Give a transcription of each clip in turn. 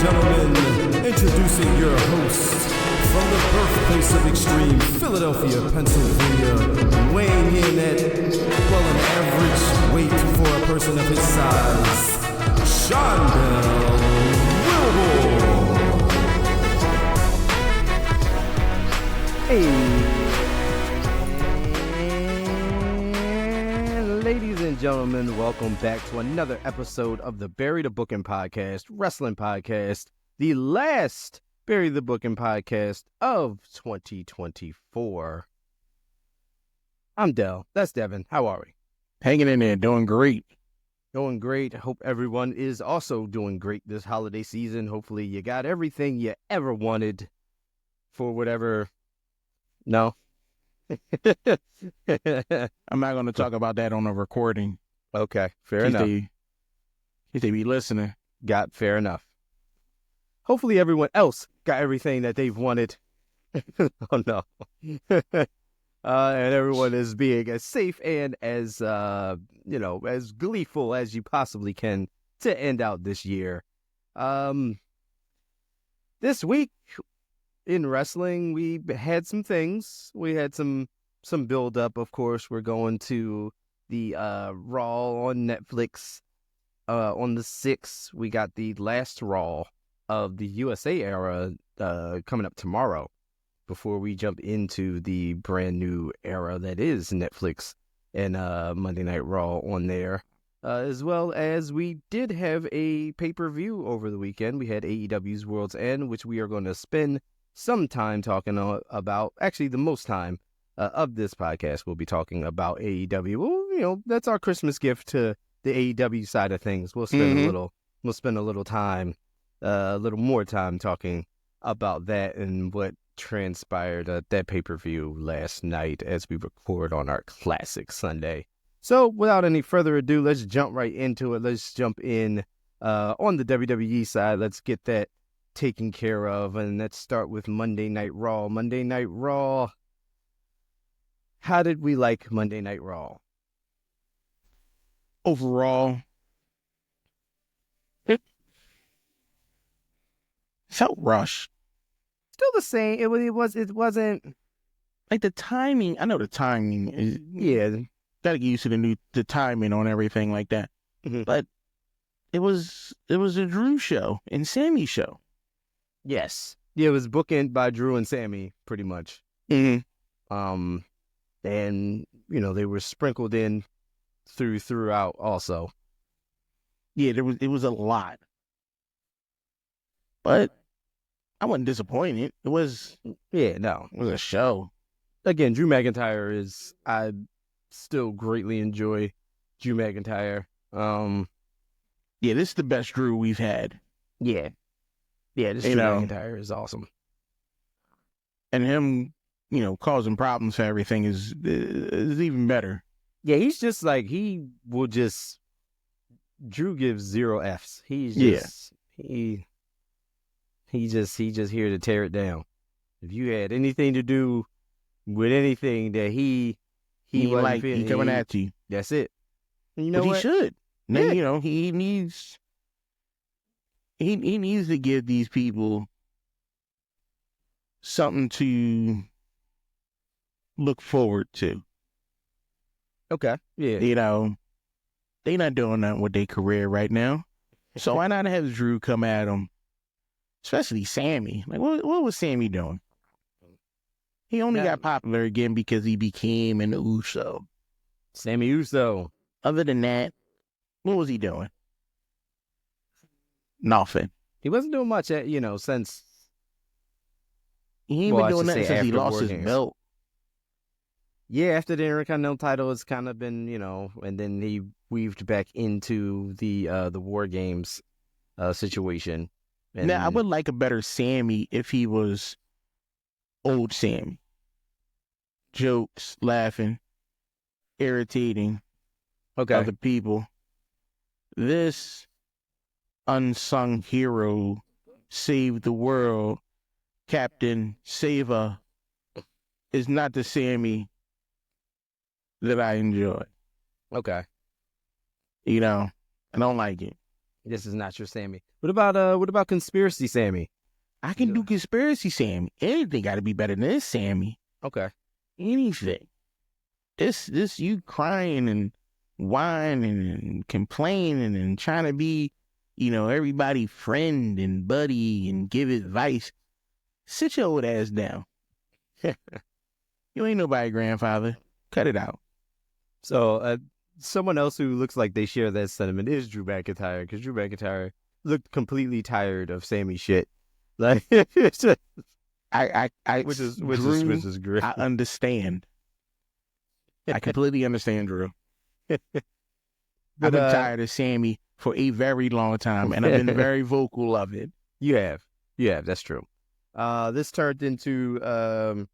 gentlemen, introducing your host from the birthplace of extreme, Philadelphia, Pennsylvania, weighing in at, well, an average weight for a person of his size, Sean Wilbur. Hey, ladies and gentlemen, welcome back to another episode of the Bury the Booking Podcast, Wrestling Podcast, the last Bury the Booking Podcast of 2024. I'm Del. That's Devin. How are we? Hanging in there, doing great. Doing great. Hope everyone is also doing great this holiday season. Hopefully you got everything you ever wanted for whatever... No. I'm not going to talk about that on a recording. Okay, fair enough. If they be listening. Got fair enough. Hopefully everyone else got everything that they've wanted. Oh, no. And everyone is being as safe and as, as gleeful as you possibly can to end out this year. This week... in wrestling, we had some things. We had some build-up, of course. We're going to the Raw on Netflix on the 6th. We got the last Raw of the USA era coming up tomorrow before we jump into the brand new era that is Netflix and Monday Night Raw on there. As well as we did have a pay-per-view over the weekend. We had AEW's Worlds End, which we are going to spend some time talking about. Actually, the most time of this podcast, we'll be talking about AEW. Well, that's our Christmas gift to the AEW side of things. We'll spend a little time, a little more time talking about that and what transpired at that pay-per-view last night as we record on our classic Sunday. So, without any further ado, let's jump right into it. Let's jump in on the WWE side. Let's get that taken care of, and let's start with Monday Night Raw. Monday Night Raw. How did we like Monday Night Raw? Overall, it felt rushed. Still the same. It wasn't Like the timing. I know the timing is gotta get used to the timing on everything like that. Mm-hmm. But it was a Drew show and Sammy show. Yes. Yeah, it was bookend by Drew and Sammy, pretty much. Mm-hmm. And, they were sprinkled in throughout also. Yeah, it was a lot. But I wasn't disappointed. It was a show. Again, Drew McIntyre I still greatly enjoy Drew McIntyre. Yeah, this is the best Drew we've had. Yeah. Yeah, this Drew McIntyre is awesome. And him, causing problems for everything is even better. Yeah, he's just like, Drew gives 0 Fs. He's just here to tear it down. If you had anything to do with anything that he like, he coming at you. That's it. And you know but what? He should. Yeah. Then, he needs to give these people something to look forward to. Okay. Yeah. They not doing nothing with their career right now. So why not have Drew come at them? Especially Sammy. Like, what was Sammy doing? He only got popular again because he became an Uso. Sammy Uso. Other than that, what was he doing? Nothing. He wasn't doing much since... He ain't been doing nothing since he lost his belt. Yeah, after the Intercontinental title, it's kind of been, and then he weaved back into the War Games situation. And now, I would like a better Sammy if he was old Sammy. Jokes, laughing, irritating other people. This unsung hero, save the world, Captain Saver, is not the Sammy that I enjoy. Okay. I don't like it. This is not your Sammy. What about conspiracy Sammy? I can do conspiracy Sammy. Anything got to be better than this Sammy. Okay. Anything. This you crying and whining and complaining and trying to be, everybody's friend and buddy and give advice. Sit your old ass down. You ain't nobody grandfather. Cut it out. So, someone else who looks like they share that sentiment is Drew McIntyre, because Drew McIntyre looked completely tired of Sammy's shit. Like, which is great. I understand. I completely understand, Drew. I've been tired of Sammy for a very long time, and I've been very vocal of it. You have. That's true. This turned into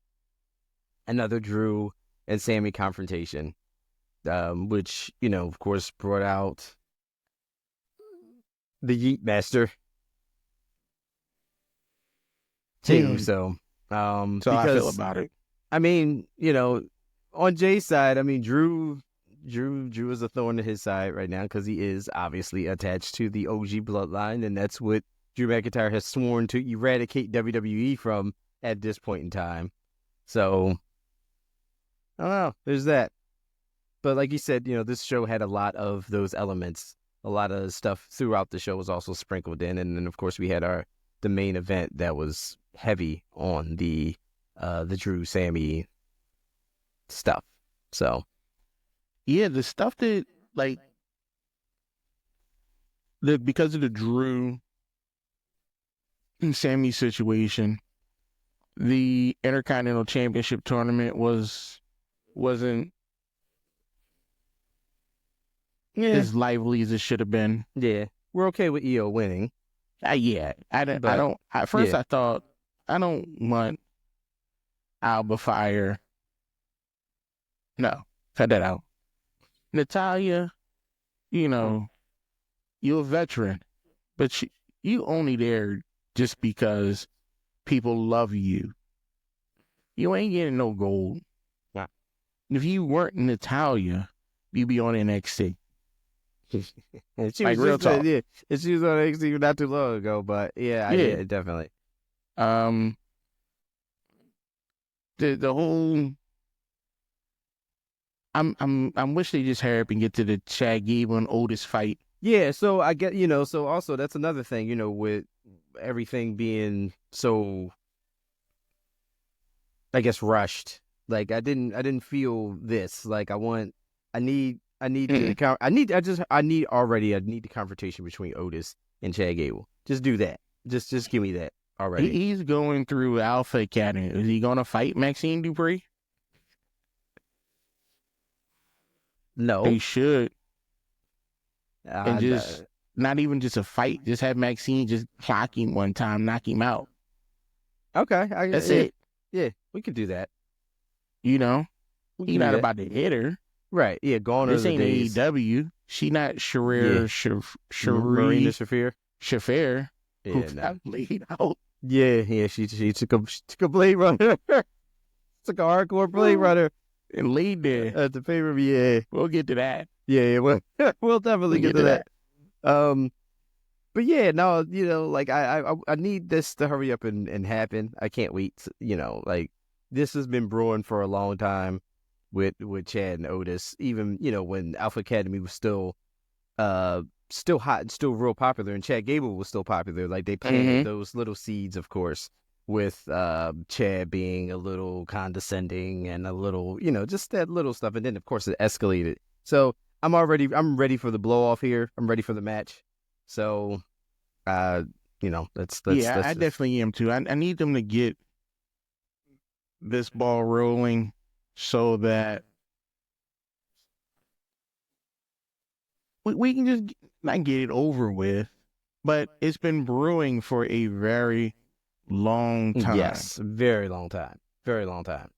another Drew and Sammy confrontation, which, of course, brought out the Yeet Master too. So I feel about it. I mean, on Jay's side, I mean, Drew is a thorn in his side right now because he is obviously attached to the OG bloodline, and that's what Drew McIntyre has sworn to eradicate WWE from at this point in time. So, I don't know. There's that. But like you said, this show had a lot of those elements. A lot of stuff throughout the show was also sprinkled in. And then, of course, we had the main event that was heavy on the Drew Sammy stuff. So, yeah, the stuff that, like, because of the Drew and Sammy situation, the Intercontinental Championship tournament wasn't as lively as it should have been. Yeah, we're okay with EO winning. I thought I don't want Alba Fire. No, cut that out. Natalya, you're a veteran, but you only there just because people love you. You ain't getting no gold. Nah. If you weren't Natalya, you'd be on NXT. And she like was real talk. Yeah, and she was on NXT not too long ago, but yeah, definitely. The whole. I'm wish they just hurry up and get to the Chad Gable and Otis fight. Yeah, so I get so also that's another thing, with everything being so, I guess, rushed. Like I didn't feel this. Like I need the confrontation between Otis and Chad Gable. Just do that. Just give me that already. He's going through Alpha Academy. Is he going to fight Maxine Dupree? No. They should. And just not even just a fight. Just have Maxine just clock him one time, knock him out. Okay. That's it. Yeah, we could do that. He's not about to hit her. Right. Yeah, gone This are the ain't days. AEW. She not Marina Shafir. Shafir. Who Yeah, got laid out. Yeah. She took a Blade Runner. Took a hardcore Blade Runner and laid there at the pay-per-view. Yeah, we'll get to that. Yeah, we'll definitely get to that. But yeah, no, like I need this to hurry up and happen. I can't wait. Like this has been brewing for a long time with Chad and Otis. Even when Alpha Academy was still hot and still real popular, and Chad Gable was still popular. Like they planted those little seeds, of course, with Chad being a little condescending and a little, just that little stuff. And then of course it escalated. So I'm ready for the blow off here. I'm ready for the match. So, let's I definitely am too. I need them to get this ball rolling so that we can just not get it over with, but it's been brewing for a very long time. Yes, very long time. Very long time.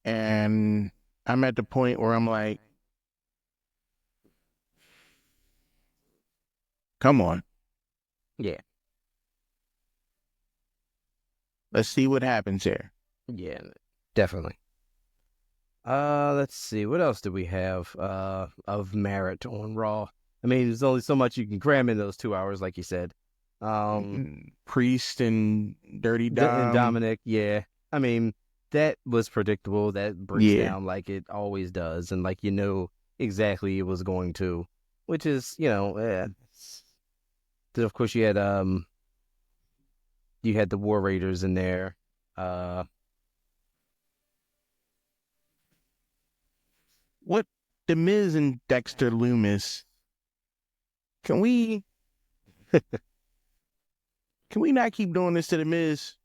And I'm at the point where I'm like, come on. Yeah. Let's see what happens here. Yeah, definitely. Let's see. What else do we have of merit on Raw? I mean, there's only so much you can cram in those 2 hours, like you said. Priest and Dirty And Dom. Dominic, yeah. I mean, that was predictable. That breaks down like it always does, and like exactly it was going to, which is Then of course you had the War Raiders in there. What The Miz and Dexter Loomis? Can we not keep doing this to The Miz?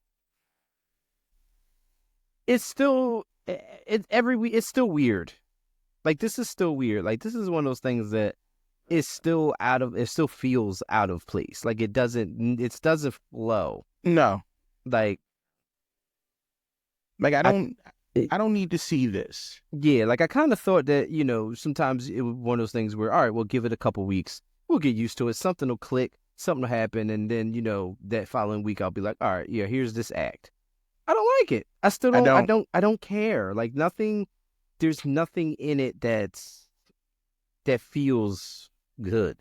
It's still every week. It's still weird. Like this is still weird. Like this is one of those things that is still it still feels out of place. Like it doesn't flow. No. Like I don't need to see this. Yeah, like I kind of thought that, sometimes it was one of those things where, all right, we'll give it a couple weeks. We'll get used to it. Something will click, something will happen. And then, that following week, I'll be like, all right, yeah, here's this act. I don't like it. I still don't, I don't care. Like there's nothing in it that feels good.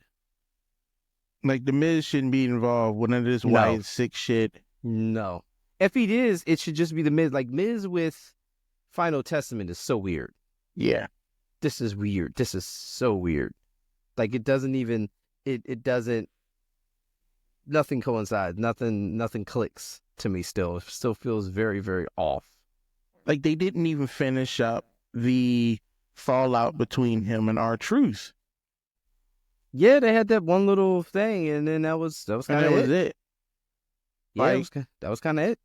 Like The Miz shouldn't be involved with none of this white sick shit. No. If he is, it should just be The Miz. Like Miz with Final Testament is so weird. Yeah. This is weird. This is so weird. Like it doesn't even, it doesn't, nothing coincides. Nothing clicks to me still. It still feels very, very off. Like they didn't even finish up the fallout between him and R-Truth. Yeah, they had that one little thing, and then that was kind of it. Yeah, that was kind of it.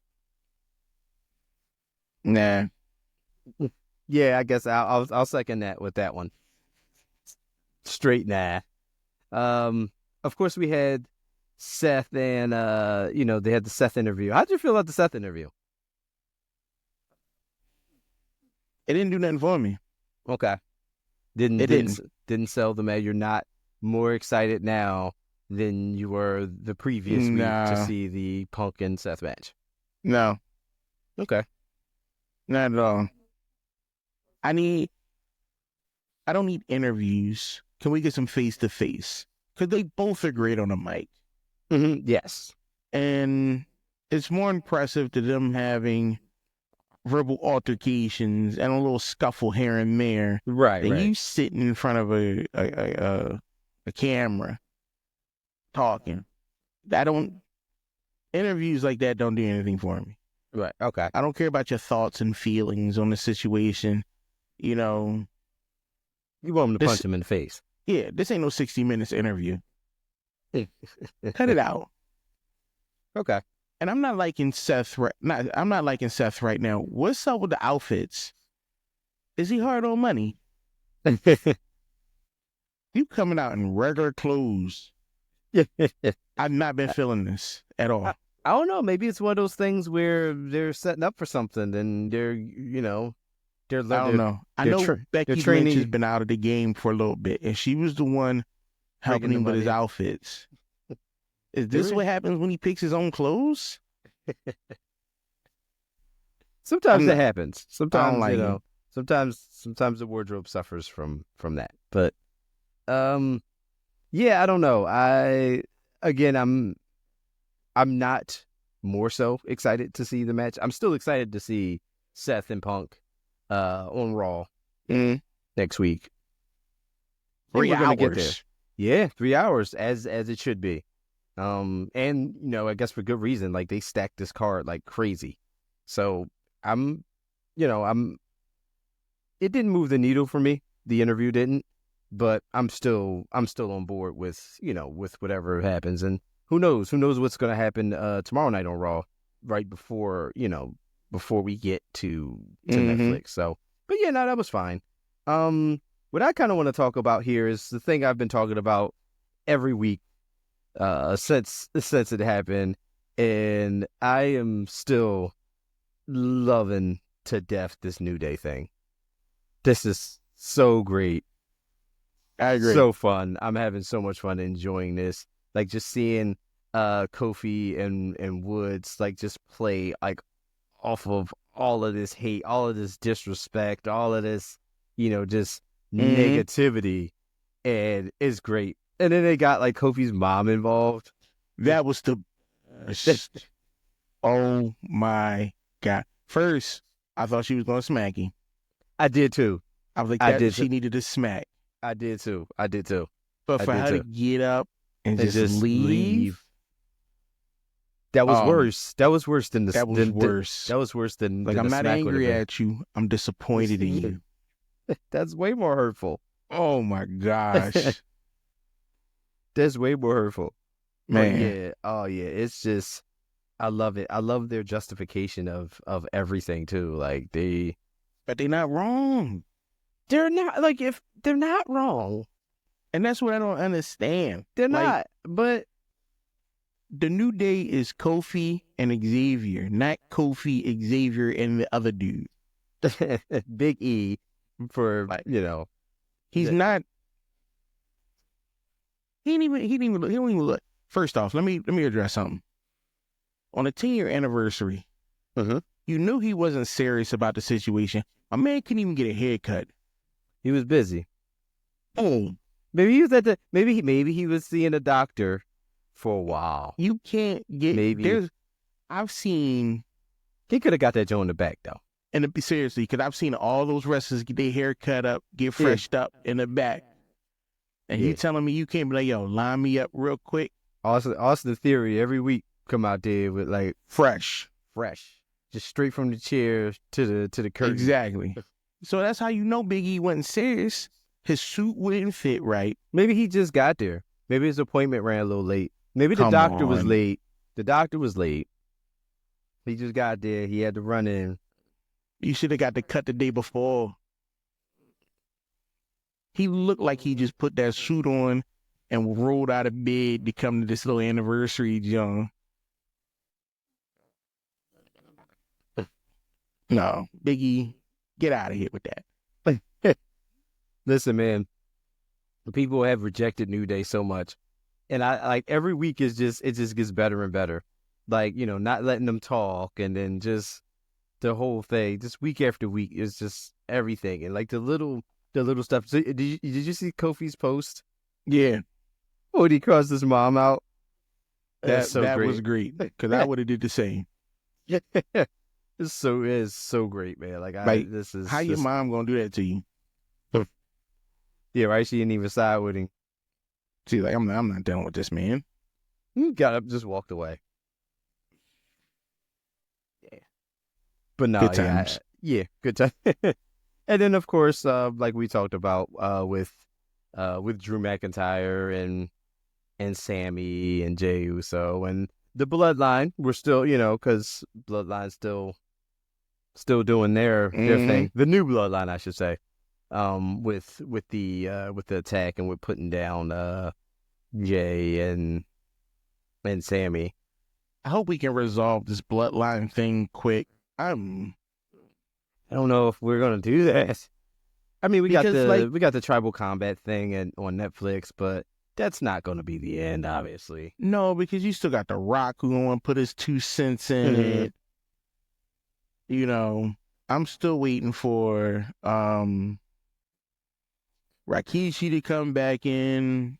Nah. Yeah, I guess I'll second that with that one. Straight nah. Of course we had Seth and they had the Seth interview. How'd you feel about the Seth interview? It didn't do nothing for me. Okay. Didn't sell them as you're not more excited now than you were the previous week to see the Punk and Seth match. No. Okay. Not at all. I don't need interviews. Can we get some face-to-face? Because they both are great on the mic. Mm-hmm. Yes. And it's more impressive to them having verbal altercations and a little scuffle here and there. Right, than right. you sitting in front of a camera talking. Interviews like that don't do anything for me. Right, okay. I don't care about your thoughts and feelings on the situation. You want them to punch him in the face. Yeah, this ain't no 60 minutes interview. Cut it out. Okay. And I'm not liking Seth right now. What's up with the outfits? Is he hard on money? You coming out in regular clothes. I've not been feeling this at all. I don't know. Maybe it's one of those things where they're setting up for something and they're, I don't know. I know Becky Lynch has been out of the game for a little bit, and she was the one helping him with his outfits. Is this what happens when he picks his own clothes? Sometimes that happens. Sometimes, sometimes the wardrobe suffers from that. But, yeah, I don't know. I'm not more so excited to see the match. I'm still excited to see Seth and Punk on Raw next week. 3 hours. Get there. Yeah, 3 hours as it should be. And I guess for good reason. Like they stacked this card like crazy. So it didn't move the needle for me. The interview didn't, but I'm still on board with whatever happens. And who knows what's going to happen tomorrow night on Raw, right before we get to Netflix. So, but yeah, no, that was fine. What I kind of want to talk about here is the thing I've been talking about every week since it happened, and I am still loving to death this New Day thing. This is so great. I agree. So fun. I'm having so much fun enjoying this. Like just seeing Kofi and Woods like just play like off of all of this hate, all of this disrespect, all of this, just negativity, and it's great. And then they got like Kofi's mom involved. That was the best. Oh my God. First, I thought she was going to smack him. I did too. I was like, she needed to smack. I did too. But for her to get up and just leave. That was worse. That was worse than the. That was worse. That was worse than. Like, I'm not angry at you. I'm disappointed in you. That's way more hurtful. Oh my gosh. That's way more hurtful. Man. But yeah. Oh yeah. It's just. I love it. I love their justification of everything too. Like But they're not wrong. They're not like if they're not wrong. And that's what I don't understand. They're not. But the New Day is Kofi and Xavier, not Kofi, Xavier, and the other dude. Big E for he's not. He don't even look. First off, let me address something. On the 10-year anniversary, you knew he wasn't serious about the situation. My man couldn't even get a haircut. He was busy. Oh, maybe he was at the maybe he was seeing a doctor for a while. You can't get I've seen he could have got that Joe in the back though. And seriously, because I've seen all those wrestlers get their hair cut up, get freshed up in the back. And you telling me you can't be like, yo, line me up real quick? Austin Theory every week come out there with like fresh, just straight from the chair to the curtain. Exactly. So that's how you know Big E wasn't serious. His suit wouldn't fit right. Maybe he just got there. Maybe his appointment ran a little late. Maybe the doctor was late. The doctor was late. He just got there. He had to run in. You should have got the cut the day before. He looked like he just put that suit on and rolled out of bed to come to this little anniversary, John. No, Biggie, get out of here with that. Listen, man, people have rejected New Day so much. And I like every week it just gets better and better. Like, not letting them talk and then just the whole thing, just week after week is just everything. And like the little stuff. So, did you see Kofi's post? Yeah. When he crossed his mom out? That was great. Because I would have did the same. It's so great, man. Like how your mom gonna do that to you? Yeah, right. She didn't even side with him. She's like, I'm not dealing with this man. He got up, just walked away. Yeah, but no, good times. Yeah, good time. And then of course, like we talked about, with Drew McIntyre and Sammy and Jey Uso and the Bloodline. We're still, because Bloodline's still doing their thing. The new Bloodline, I should say. With the attack and with putting down Jay and Sammy. I hope we can resolve this Bloodline thing quick. I don't know if we're gonna do that. I mean, we got the tribal combat thing on Netflix, but that's not gonna be the end, obviously. No, because you still got The Rock who gonna put his 2 cents in it. I'm still waiting for Rikishi to come back in,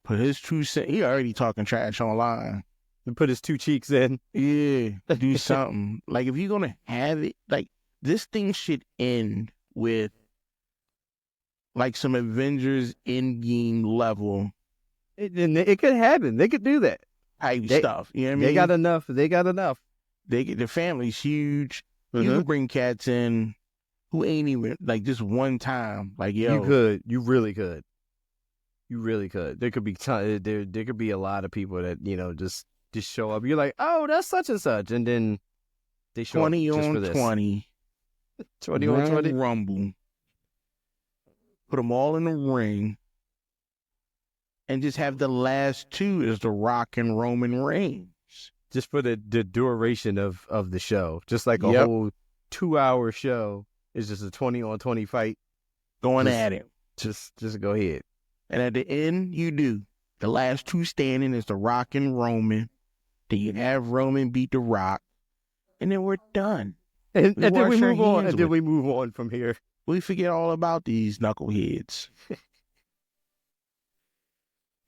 put his 2 cents. He already talking trash online. And put his 2 cheeks in. Yeah, do something. Like, if you're going to have it, like, this thing should end with, like, some Avengers Endgame level. It could happen. They could do that. Stuff. You know what I mean? They got enough. The family's huge. You can bring cats in who ain't even, like, just one time. Like, yo. You could. You really could. You really could. There could be there could be a lot of people that, just show up. You're like, oh, that's such and such. And then they show up just for this. 20 on 20. Rumble. Put them all in the ring. And just have the last 2 as The Rock and Roman Reigns. Just for the duration of the show. Just like a whole 2-hour show. It's just a 20 on 20 fight. Going at it. Just go ahead. And at the end, you do. The last 2 standing is The Rock and Roman. Then you have Roman beat The Rock. And then we're done. And then we move on. And then we move on from here. We forget all about these knuckleheads.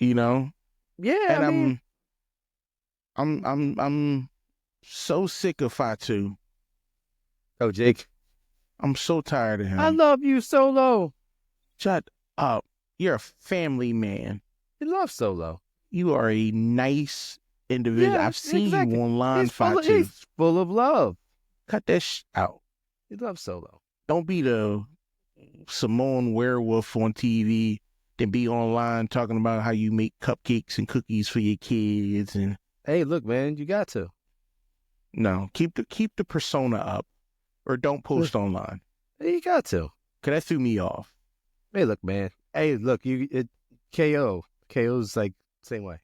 you know. Yeah, And I mean, I'm so sick of Fatu. oh Jake, I'm so tired of him. I love you, Solo. Shut up. You're a family man. He loves Solo. You are a nice individual. Yeah, I've seen exactly. you online, He's Fatu. full of love. Cut that out. He loves Solo. Don't be the Simone werewolf on TV, then be online talking about how you make cupcakes and cookies for your kids. And Hey, look, man, you got to. no, keep the persona up, or don't post online. Hey, you got to. Cause that threw me off. Hey, look, man. Hey, look, KO. KO's like same way.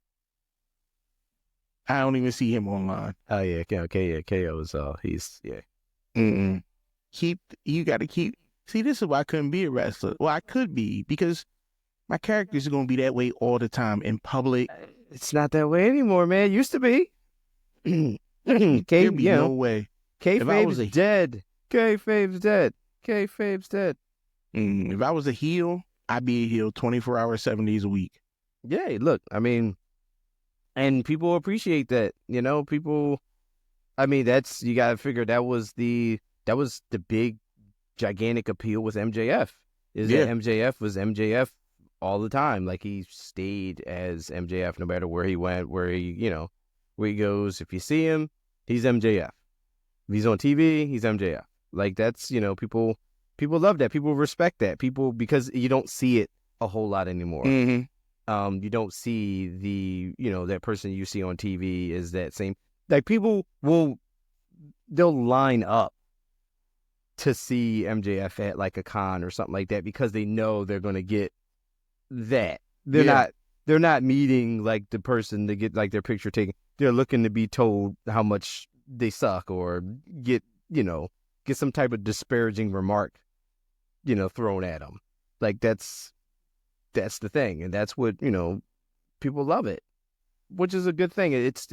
I don't even see him online. Oh yeah, KO is he's yeah. You got to keep. See, this is why I couldn't be a wrestler. Well, I could be because my characters are gonna be that way all the time in public. It's not that way anymore, man. It used to be. There'd be no way. Kayfabe's dead. Kayfabe's dead. Kayfabe's dead. If I was a heel, I'd be a heel 24 hours, 7 days a week. Yeah, look, I mean, and people appreciate that. You know, people. I mean, you got to figure that was the big, gigantic appeal with MJF. That MJF was MJF all the time. Like he stayed as MJF no matter where he went, where he goes. If you see him, he's MJF. If he's on TV, he's MJF. Like that's, people love that. People respect that. Because you don't see it a whole lot anymore. Mm-hmm. You don't see that person you see on TV is that same. Like people they'll line up to see MJF at like a con or something like that because they know they're going to get that. They're not meeting like the person to get like their picture taken. They're looking to be told how much they suck or get some type of disparaging remark, thrown at them. Like that's the thing. And that's what, people love it, which is a good thing. It's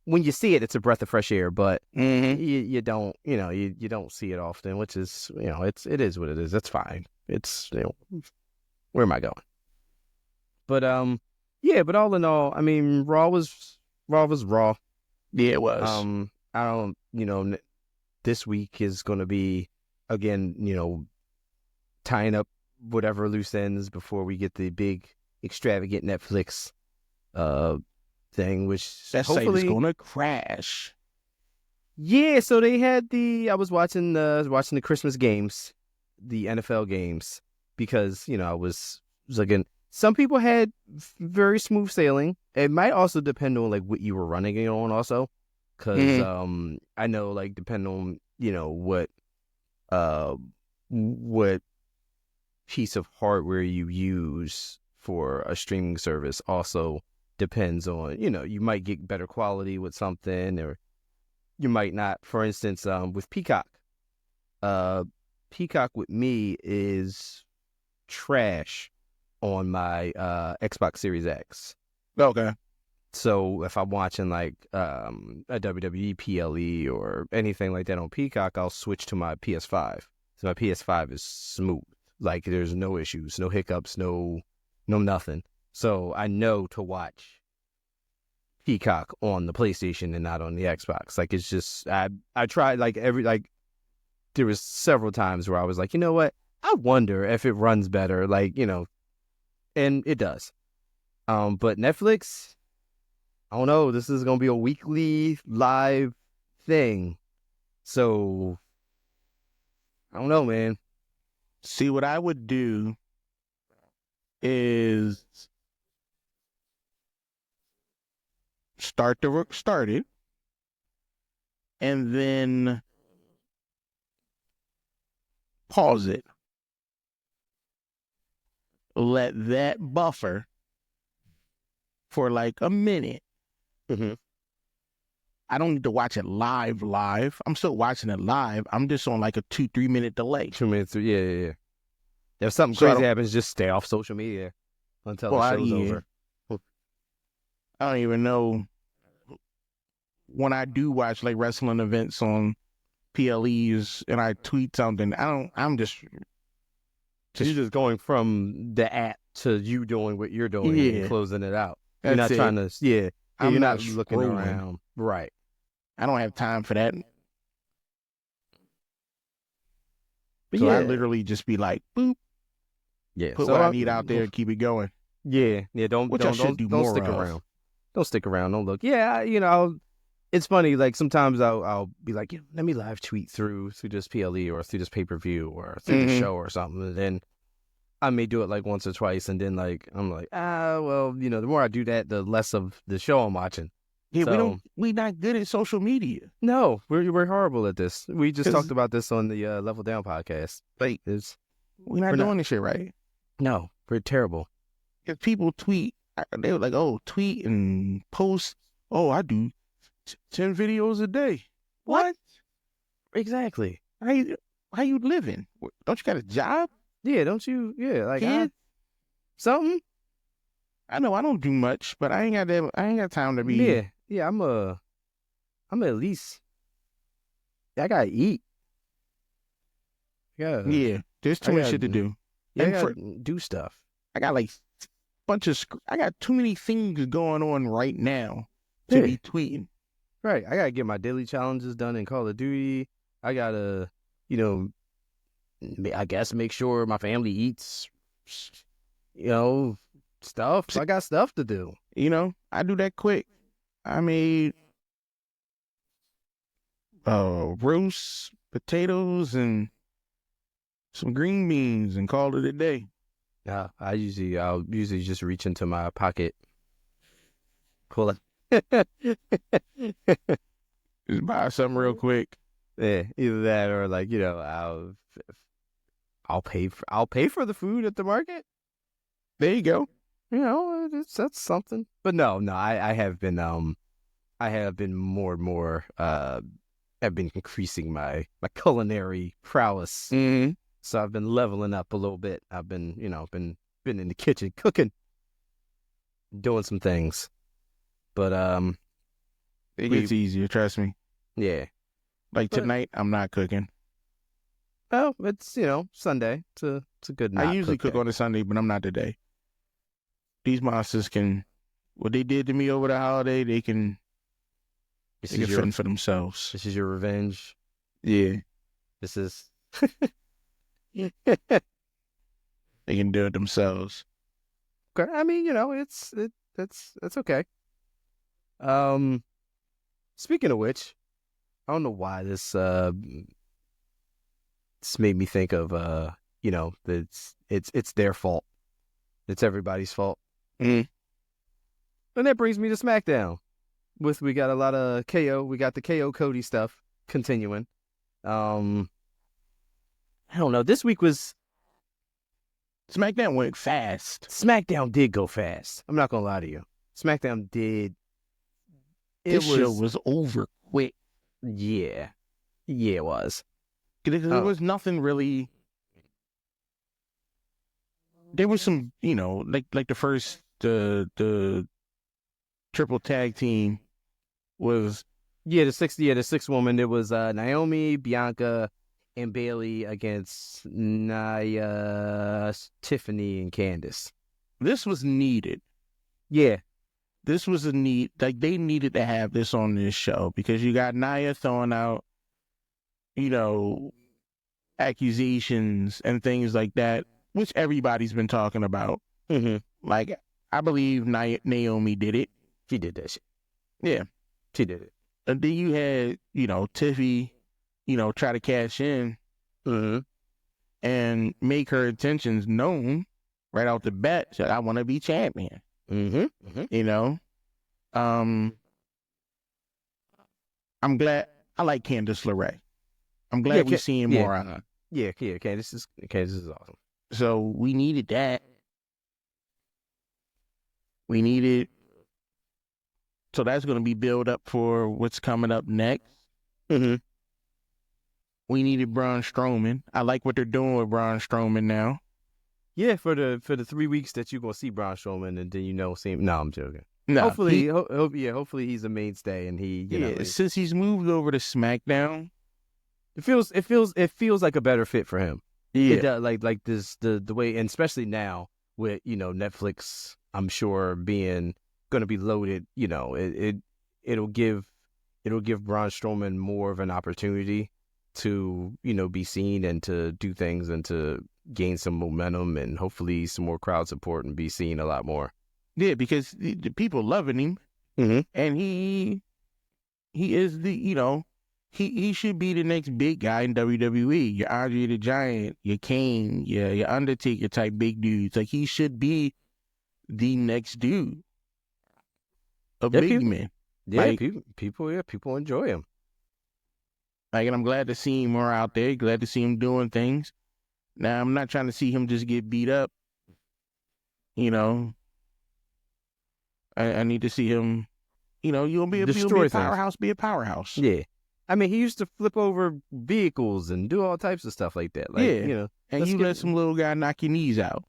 when you see it, it's a breath of fresh air, but you don't, you don't see it often, which is, it is what it is. That's fine. It's, where am I going? But, yeah, but all in all, I mean, Raw was Raw. Yeah, it was. I don't, this week is going to be, again, tying up whatever loose ends before we get the big extravagant Netflix, thing, which that hopefully site is gonna crash. Yeah, so they had I was watching the Christmas games, the NFL games, because I was looking. Some people had very smooth sailing. It might also depend on like what you were running it on, also, because I know like depending on what piece of hardware you use for a streaming service also depends on, you might get better quality with something or you might not. For instance, with Peacock with me is trash on my Xbox Series X. Okay. So if I'm watching like a WWE PLE or anything like that on Peacock, I'll switch to my PS5. So my PS5 is smooth. Like there's no issues, no hiccups, no nothing. So I know to watch Peacock on the PlayStation and not on the Xbox. Like it's just I tried there was several times where I was like, you know what? I wonder if it runs better, and it does. But Netflix, I don't know. This is gonna be a weekly live thing, so I don't know, man. See, what I would do is start it, and then pause it. Let that buffer for like a minute. Mm-hmm. I don't need to watch it live. I'm still watching it live. I'm just on like a 2-3 minute delay. 2 minutes. Yeah. If something crazy happens, just stay off social media until the show's over. I don't even know. When I do watch like wrestling events on PLEs and I tweet something, I'm just you're just going from the app to you doing what you're doing and closing it out. You're not That's trying to, you're I'm not not looking scrolling. around. Right. I don't have time for that. But So yeah. I literally just be like, boop, Yeah. put So what I need out there and keep it going. Yeah. Yeah. Don't stick of. around. Don't stick around. Don't look. Yeah. It's funny. Like sometimes I'll be like, let me live tweet through this PLE or through this pay-per-view or through the show or something. And then I may do it like once or twice. And then like, I'm like, well, the more I do that, the less of the show I'm watching. Yeah, we're not good at social media. No, we're horrible at this. We just talked about this on the Level Down podcast. Like, we're not doing this shit right. No, we're terrible. If people tweet, they were like, oh, tweet and post. Oh, I do 10 videos a day. What? Exactly. How you living? Don't you got a job? Yeah, don't you? Yeah, like kid? Something. I know I don't do much, but I ain't got time to be. Yeah. I'm at least. I gotta eat. Yeah, there's too much shit to do. Yeah, I gotta do stuff. I got like I got too many things going on right now to be tweeting. Right, I gotta get my daily challenges done in Call of Duty. I gotta, I guess make sure my family eats, stuff. I got stuff to do. I do that quick. I made roast potatoes and some green beans and called it a day. I'll usually just reach into my pocket, pull it, just buy something real quick. Yeah, either that or like I'll pay for the food at the market. There you go. That's something. But no, I have been more and more I've been increasing my culinary prowess. Mm-hmm. So I've been leveling up a little bit. I've been been in the kitchen cooking, doing some things. But it gets easier, trust me. Yeah. Like tonight, I'm not cooking. Oh, it's Sunday. It's a good night. I usually cook on a Sunday, but I'm not today. These monsters what they did to me over the holiday, they can fend for themselves. This is your revenge. Yeah. This is. They can do it themselves. Okay. I mean, that's okay. Speaking of which, I don't know why this made me think of it's their fault. It's everybody's fault. Mm. And that brings me to SmackDown. We got a lot of KO. We got the KO Cody stuff continuing. I don't know. This week was SmackDown went fast. SmackDown did go fast. I'm not gonna lie to you. SmackDown did. This show was over quick. Yeah, it was. There was nothing really. There was some, like the first the triple tag team was. Yeah, the sixth woman. It was Naomi, Bianca, and Bailey against Nia, Tiffany, and Candice. This was needed. Yeah. This was a need. Like, they needed to have this on this show because you got Nia throwing out, accusations and things like that, which everybody's been talking about. Mm-hmm. Like, I believe Naomi did it. She did that shit. Yeah. She did it. And then you had, Tiffy, try to cash in and make her intentions known right out the bat. Said, I want to be champion. Mm-hmm. I'm glad. I like Candice LeRae. I'm glad we're seeing more on her. Yeah, Candice is awesome. So we needed that. We needed. So that's going to be build up for what's coming up next. Mm-hmm. We needed Braun Strowman. I like what they're doing with Braun Strowman now. Yeah, for the 3 weeks that you're gonna see Braun Strowman, and then see him. No, I'm joking. No, hopefully he's a mainstay, and he since he's moved over to SmackDown, it feels like a better fit for him. Yeah, it does, like this the way, and especially now with, Netflix, I'm sure being going to be loaded, it'll give Braun Strowman more of an opportunity to, be seen and to do things and to gain some momentum and hopefully some more crowd support and be seen a lot more. Yeah, because the people loving him, and he is the, he should be the next big guy in WWE. Your Andre the Giant, your Kane, your Undertaker type big dudes. Like, he should be the next dude. A big man. Yeah, like, people enjoy him. Like, and I'm glad to see him more out there. Glad to see him doing things. Now, I'm not trying to see him just get beat up. I need to see him. You'll be a powerhouse. Be a powerhouse. Yeah. I mean, he used to flip over vehicles and do all types of stuff like that. Like, yeah. And you let some little guy knock your knees out.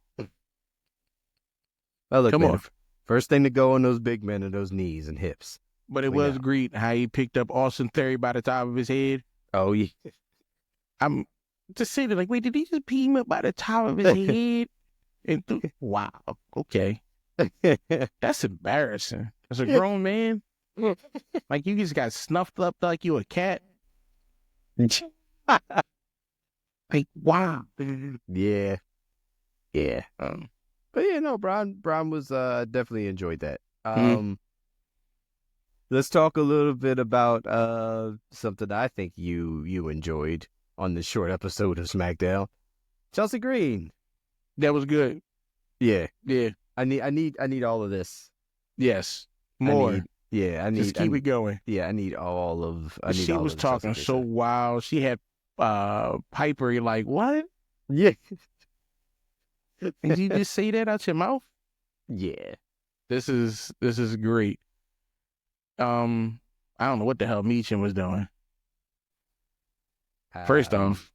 Oh, look, Come on. First thing to go on those big men are those knees and hips. But it was great how he picked up Austin Theory by the top of his head. Oh, yeah. I'm just saying, like, wait, did he just beat him up by the top of his head? Wow. Okay. That's embarrassing. As a grown man, like, you just got snuffed up like you a cat. Like, wow. Yeah. Yeah. But yeah, no, Braun was definitely enjoyed that. Let's talk a little bit about something I think you enjoyed on this short episode of SmackDown. Chelsea Green. That was good. Yeah. Yeah. I need all of this. Yes. More. Just keep it going. Yeah, I need all of. She was talking so wild. She had Piper. You're like, what? Yeah. Did you just say that out your mouth? Yeah. This is great. I don't know what the hell Meechin was doing. First off,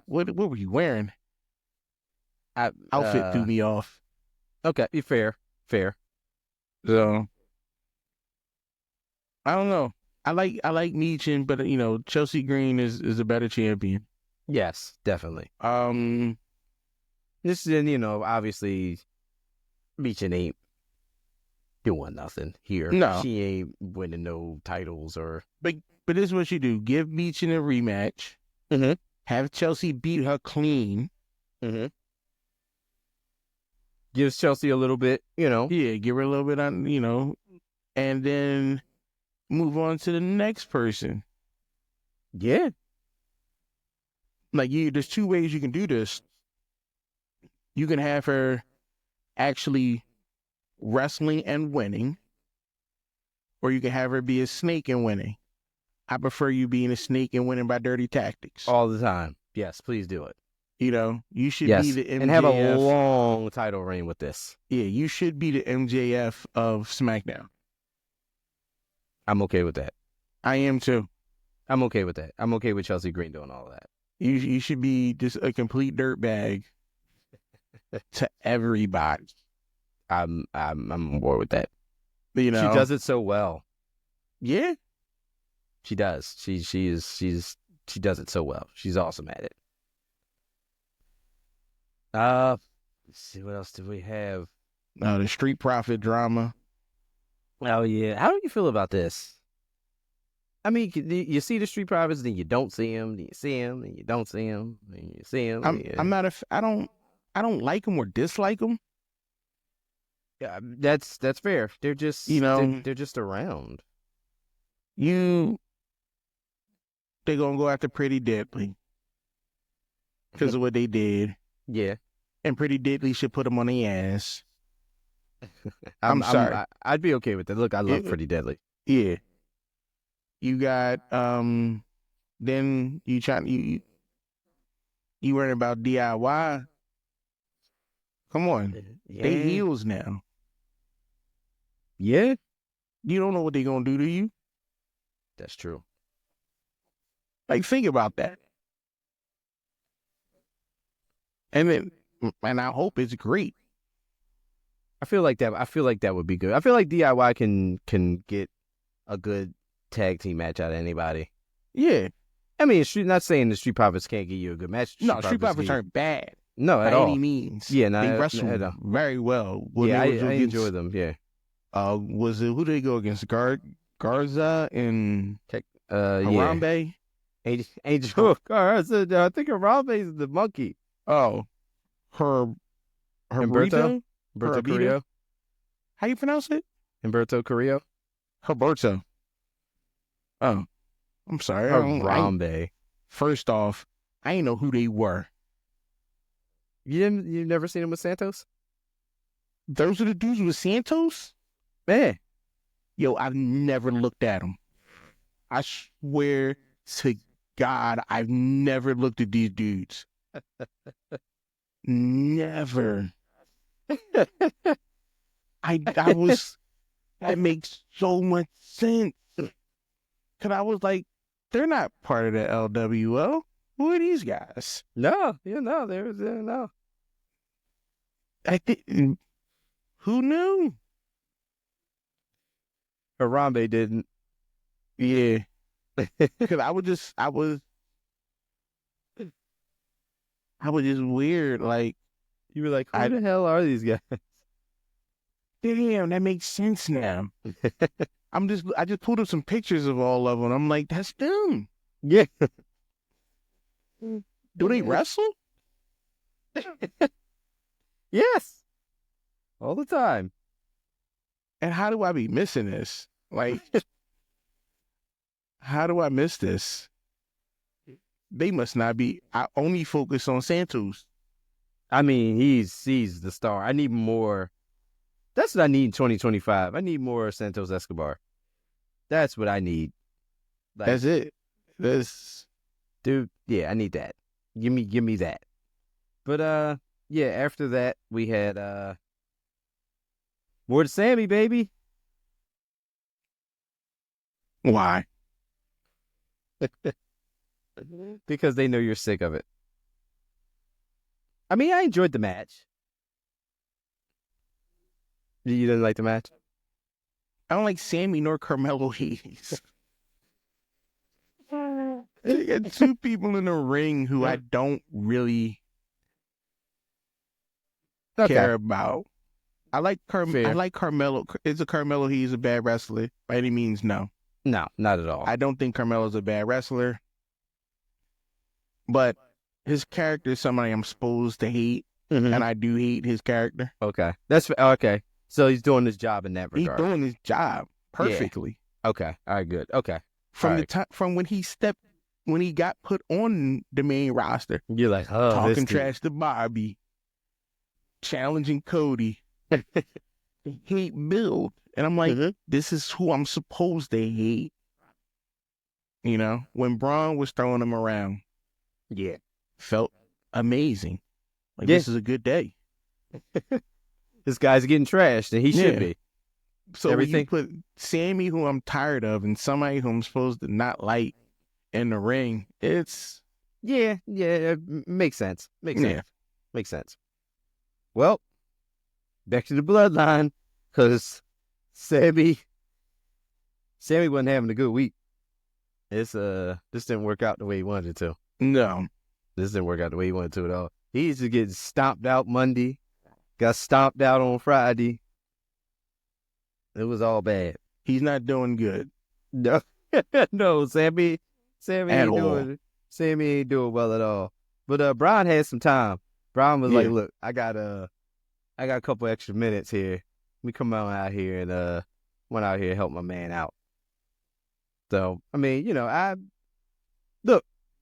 what were you wearing? Outfit threw me off. Okay, fair. So I don't know. I like Meechin, but Chelsea Green is a better champion. Yes, definitely. This is, obviously Meechin ain't doing nothing here. No, she ain't winning no titles or. But this is what you do: give Meechin a rematch. Have Chelsea beat her clean. Gives Chelsea a little bit, Yeah, give her a little bit on, and then move on to the next person. Yeah. Like, there's two ways you can do this. You can have her actually wrestling and winning, or you can have her be a snake and winning. I prefer you being a snake and winning by dirty tactics. All the time. Yes, please do it. You should be the MJF. And have a long title reign with this. Yeah, you should be the MJF of SmackDown. I'm okay with that. I am too. I'm okay with that. I'm okay with Chelsea Green doing all of that. You should be just a complete dirtbag to everybody. I'm on board with that. She does it so well. Yeah, she does. She does it so well. She's awesome at it. Let's see, what else do we have? The Street Profit drama. Oh yeah, how do you feel about this? I mean, you see the Street Profits, then you don't see them, then you see them, then you don't see them, then you see them. I don't like them or dislike them. Yeah, that's fair. They're just they're just around. They're gonna go after Pretty Deadly because of what they did. Yeah, and Pretty Deadly should put them on the ass. I'm sorry. I'd be okay with that. Look, I love Pretty Deadly. Yeah. You got then you worrying about DIY. Come on. Yeah. They heels now. Yeah. You don't know what they're gonna do to you. That's true. Like, think about that. And I hope it's great. I feel like that would be good. I feel like DIY can get a good tag team match out of anybody. Yeah. I mean, not saying the Street Profits can't give you a good match. Street Profits aren't bad. No, by at all. any means. Yeah, they not wrestled at all. very well. When Yeah, they was I against, enjoy them. Yeah. Was it who did they go against? Garza and Yeah. Harambe. Angel Garza. I think Harambe is the monkey. Oh, Herberto. Humberto Carrillo. How you pronounce it? Humberto Carrillo. Herberto. Oh, I'm sorry. Harambe. First off, I didn't know who they were. You've never seen him with Santos? Those are the dudes with Santos? Man. Yo, I've never looked at them. I swear to God, I've never looked at these dudes. Never. I was, that makes so much sense. Cause I was like, they're not part of the LWO. Who are these guys? No, there's no. I didn't. Who knew? Harambe didn't. Yeah. Cause I was just weird. Like, You were like, who the hell are these guys? Damn, that makes sense now. I just pulled up some pictures of all of them. I'm like, that's them. Yeah. Do they wrestle? Yes. All the time. And how do I be missing this? Like, how do I miss this? They must not be. I only focus on Santos. I mean, he's the star. I need more. That's what I need in 2025. I need more Santos Escobar. That's what I need. Like, That's it. Dude, yeah, I need that. Give me that. But yeah, after that we had more to Sammy, baby. Why? Because they know you're sick of it. I mean, I enjoyed the match. You didn't like the match? I don't like Sammy nor Carmelo Hayes. You got two people in the ring who I don't really care about. I like Carmelo. Is a Carmelo Hayes a bad wrestler? By any means, no. No, not at all. I don't think Carmelo's a bad wrestler. But his character is somebody I'm supposed to hate, and I do hate his character. Okay. That's okay. So he's doing his job in that regard. He's doing his job perfectly. Yeah. Okay. All right, good. Okay. From when he got put on the main roster. You're like, oh, talking trash to Bobby, challenging Cody. They hate build. And I'm like, this is who I'm supposed to hate. You know, when Braun was throwing him around. Yeah. Felt amazing. Like, this is a good day. This guy's getting trashed, and he should be. So everything. When you put Sammy, who I'm tired of, and somebody who I'm supposed to not like in the ring, it's... Yeah, it makes sense. Makes sense. Well, back to the bloodline, because Sammy wasn't having a good week. This didn't work out the way he wanted it to. No. This didn't work out the way he wanted to at all. He used to get stomped out Monday, got stomped out on Friday. It was all bad. He's not doing good. No, no, Sammy ain't doing well at all. But Brian had some time. Brian was like, "Look, I got a couple extra minutes here. We come out here and went out here and help my man out." So I mean,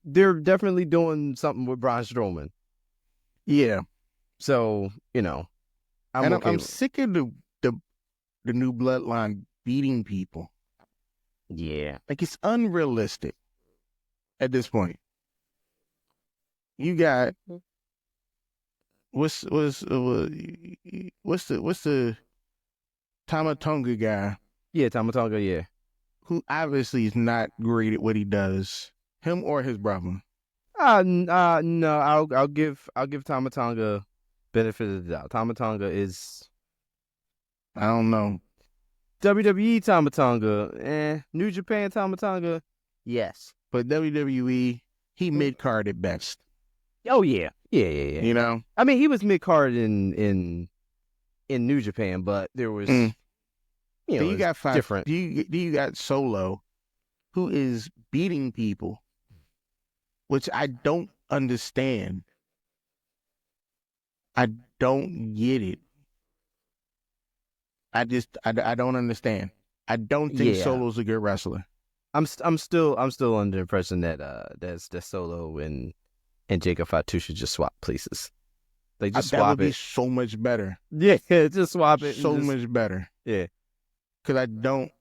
they're definitely doing something with Braun Strowman. Yeah. So I'm sick of the new bloodline beating people. Yeah. Like, it's unrealistic at this point. You got what's the Tama Tonga guy? Yeah, Tama Tonga, yeah. Who obviously is not great at what he does. Him or his brother. No, I'll give Tama Tonga benefit of the doubt. Tama Tonga is, I don't know. WWE Tama Tonga, New Japan Tama Tonga, yes. But WWE, he mid-card at best. Oh yeah. Yeah. You know, I mean, he was mid card in New Japan, but there was then you it's got different. You got Solo, who is beating people, which I don't understand. I don't get it. I don't understand. I don't think Yeah. Solo's a good wrestler. I'm still under the impression that that Solo and Jacob Fatu should just swap places. They just That swap would be it. so much better. Yeah, just swap it. So much better. Yeah. Because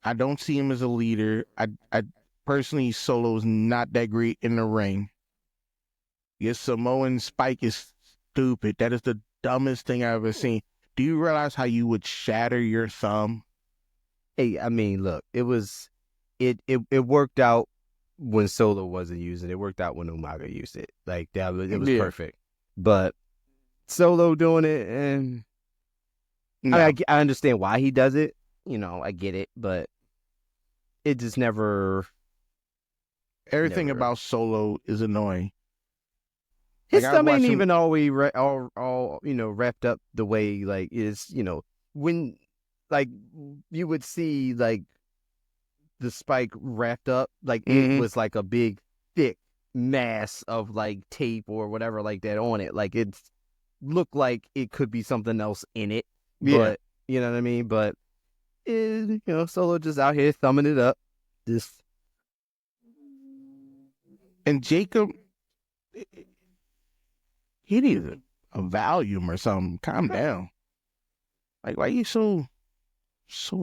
I don't see him as a leader. I personally, Solo's not that great in the ring. Your Samoan spike is stupid. That is the dumbest thing I've ever seen. Do you realize how you would shatter your thumb? Hey, I mean, look, it worked out when Solo wasn't using it. It worked out when Umaga used it. Like it was perfect. But Solo doing it, and No. I understand why he does it. I get it, but it just never. Everything about Solo is annoying. His thumb ain't even always all wrapped up the way like is when like you would see like the spike wrapped up like it was like a big thick mass of like tape or whatever like that on it. Like it looked like it could be something else in it. Yeah. But you know what I mean? But Solo just out here thumbing it up. And Jacob, he needs a volume or something. Calm down. Like, why you so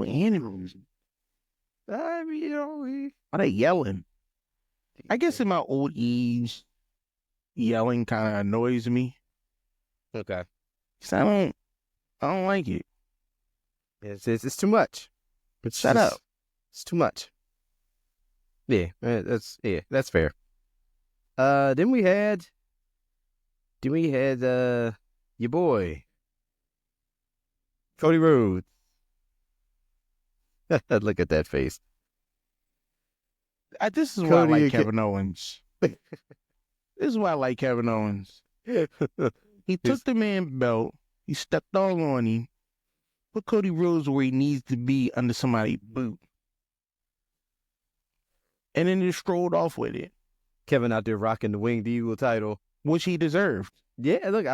animals? I mean, Why they yelling? I guess in my old age, yelling kind of annoys me. Okay. So I don't like it. It's too much. Shut up. It's too much. Yeah, that's fair. Then we had your boy Cody Rhodes. Look at that face. This is why I like Kevin Owens. This is why I like Kevin Owens. He took the man belt. He stepped all on him. Put Cody Rhodes where he needs to be under somebody's boot. And then just strolled off with it. Kevin out there rocking the Winged Eagle title. Which he deserved. Yeah, look,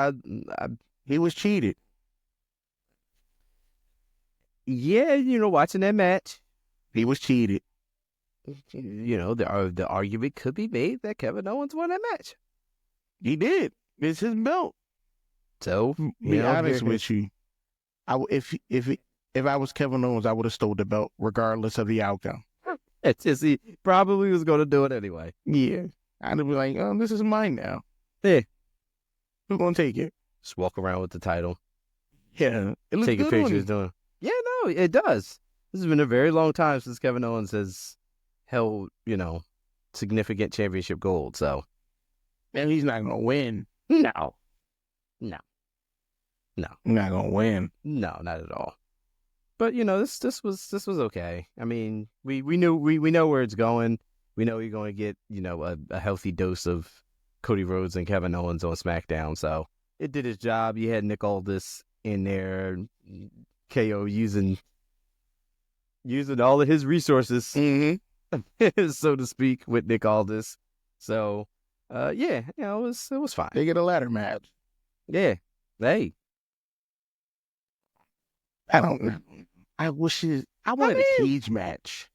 he was cheated. Yeah, watching that match. He was cheated. The argument could be made that Kevin Owens won that match. He did. It's his belt. So, be honest with you, if I was Kevin Owens, I would have stole the belt regardless of the outcome. It's just, he probably was going to do it anyway. Yeah. I'd be like, oh, this is mine now. Yeah. Who's going to take it? Just walk around with the title. Yeah. It looks taking good pictures doing. Yeah, no, it does. This has been a very long time since Kevin Owens has held, significant championship gold. So, and he's not gonna win. No. He's not gonna win. No, not at all. But this was okay. I mean, we know where it's going. We know you're going to get a healthy dose of Cody Rhodes and Kevin Owens on SmackDown. So it did its job. You had Nick Aldis in there, KO using all of his resources, so to speak, with Nick Aldis. So, it was fine. They get a ladder match. Yeah, hey. I don't know. I wanted a cage match.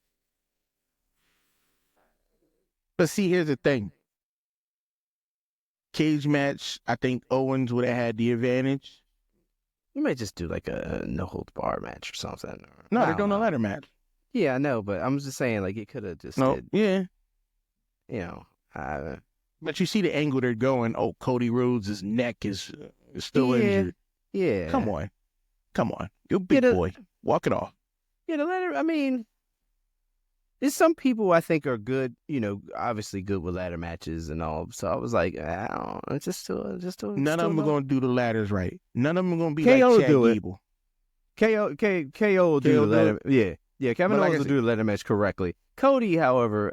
But see, here's the thing. Cage match, I think Owens would have had the advantage. You might just do like a no-holds-barred match or something. No, they're doing a ladder match. Yeah, I know, but I'm just saying, like, it could have just yeah. But you see the angle they're going, Cody Rhodes' neck is still injured. Yeah. Come on. You're a big boy. Walk it off. Yeah, the ladder, I mean, there's some people I think are good, obviously good with ladder matches and all. So I was like, I don't know, just none of them are going to do the ladders right. None of them are going to be KO like Chad do it. Gable. KO will do the ladder. Yeah, Kevin Owens will do the ladder match correctly. Cody, however,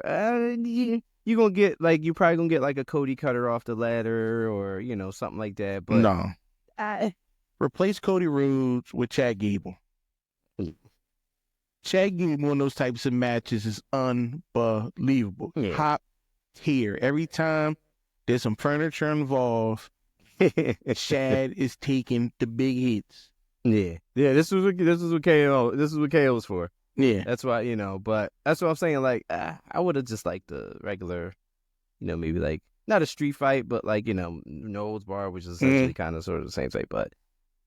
you you probably gonna get like a Cody Cutter off the ladder or something like that. But No. Replace Cody Rhodes with Chad Gable. Chad Gable, one of those types of matches, is unbelievable. Yeah. Top tier. Every time there's some furniture involved, Chad is taking the big hits. Yeah. This is what KO was for. Yeah. That's why but that's what I'm saying. Like I would have just liked the regular, maybe like not a street fight, but like no holds bar, which is essentially kind of sort of the same thing. But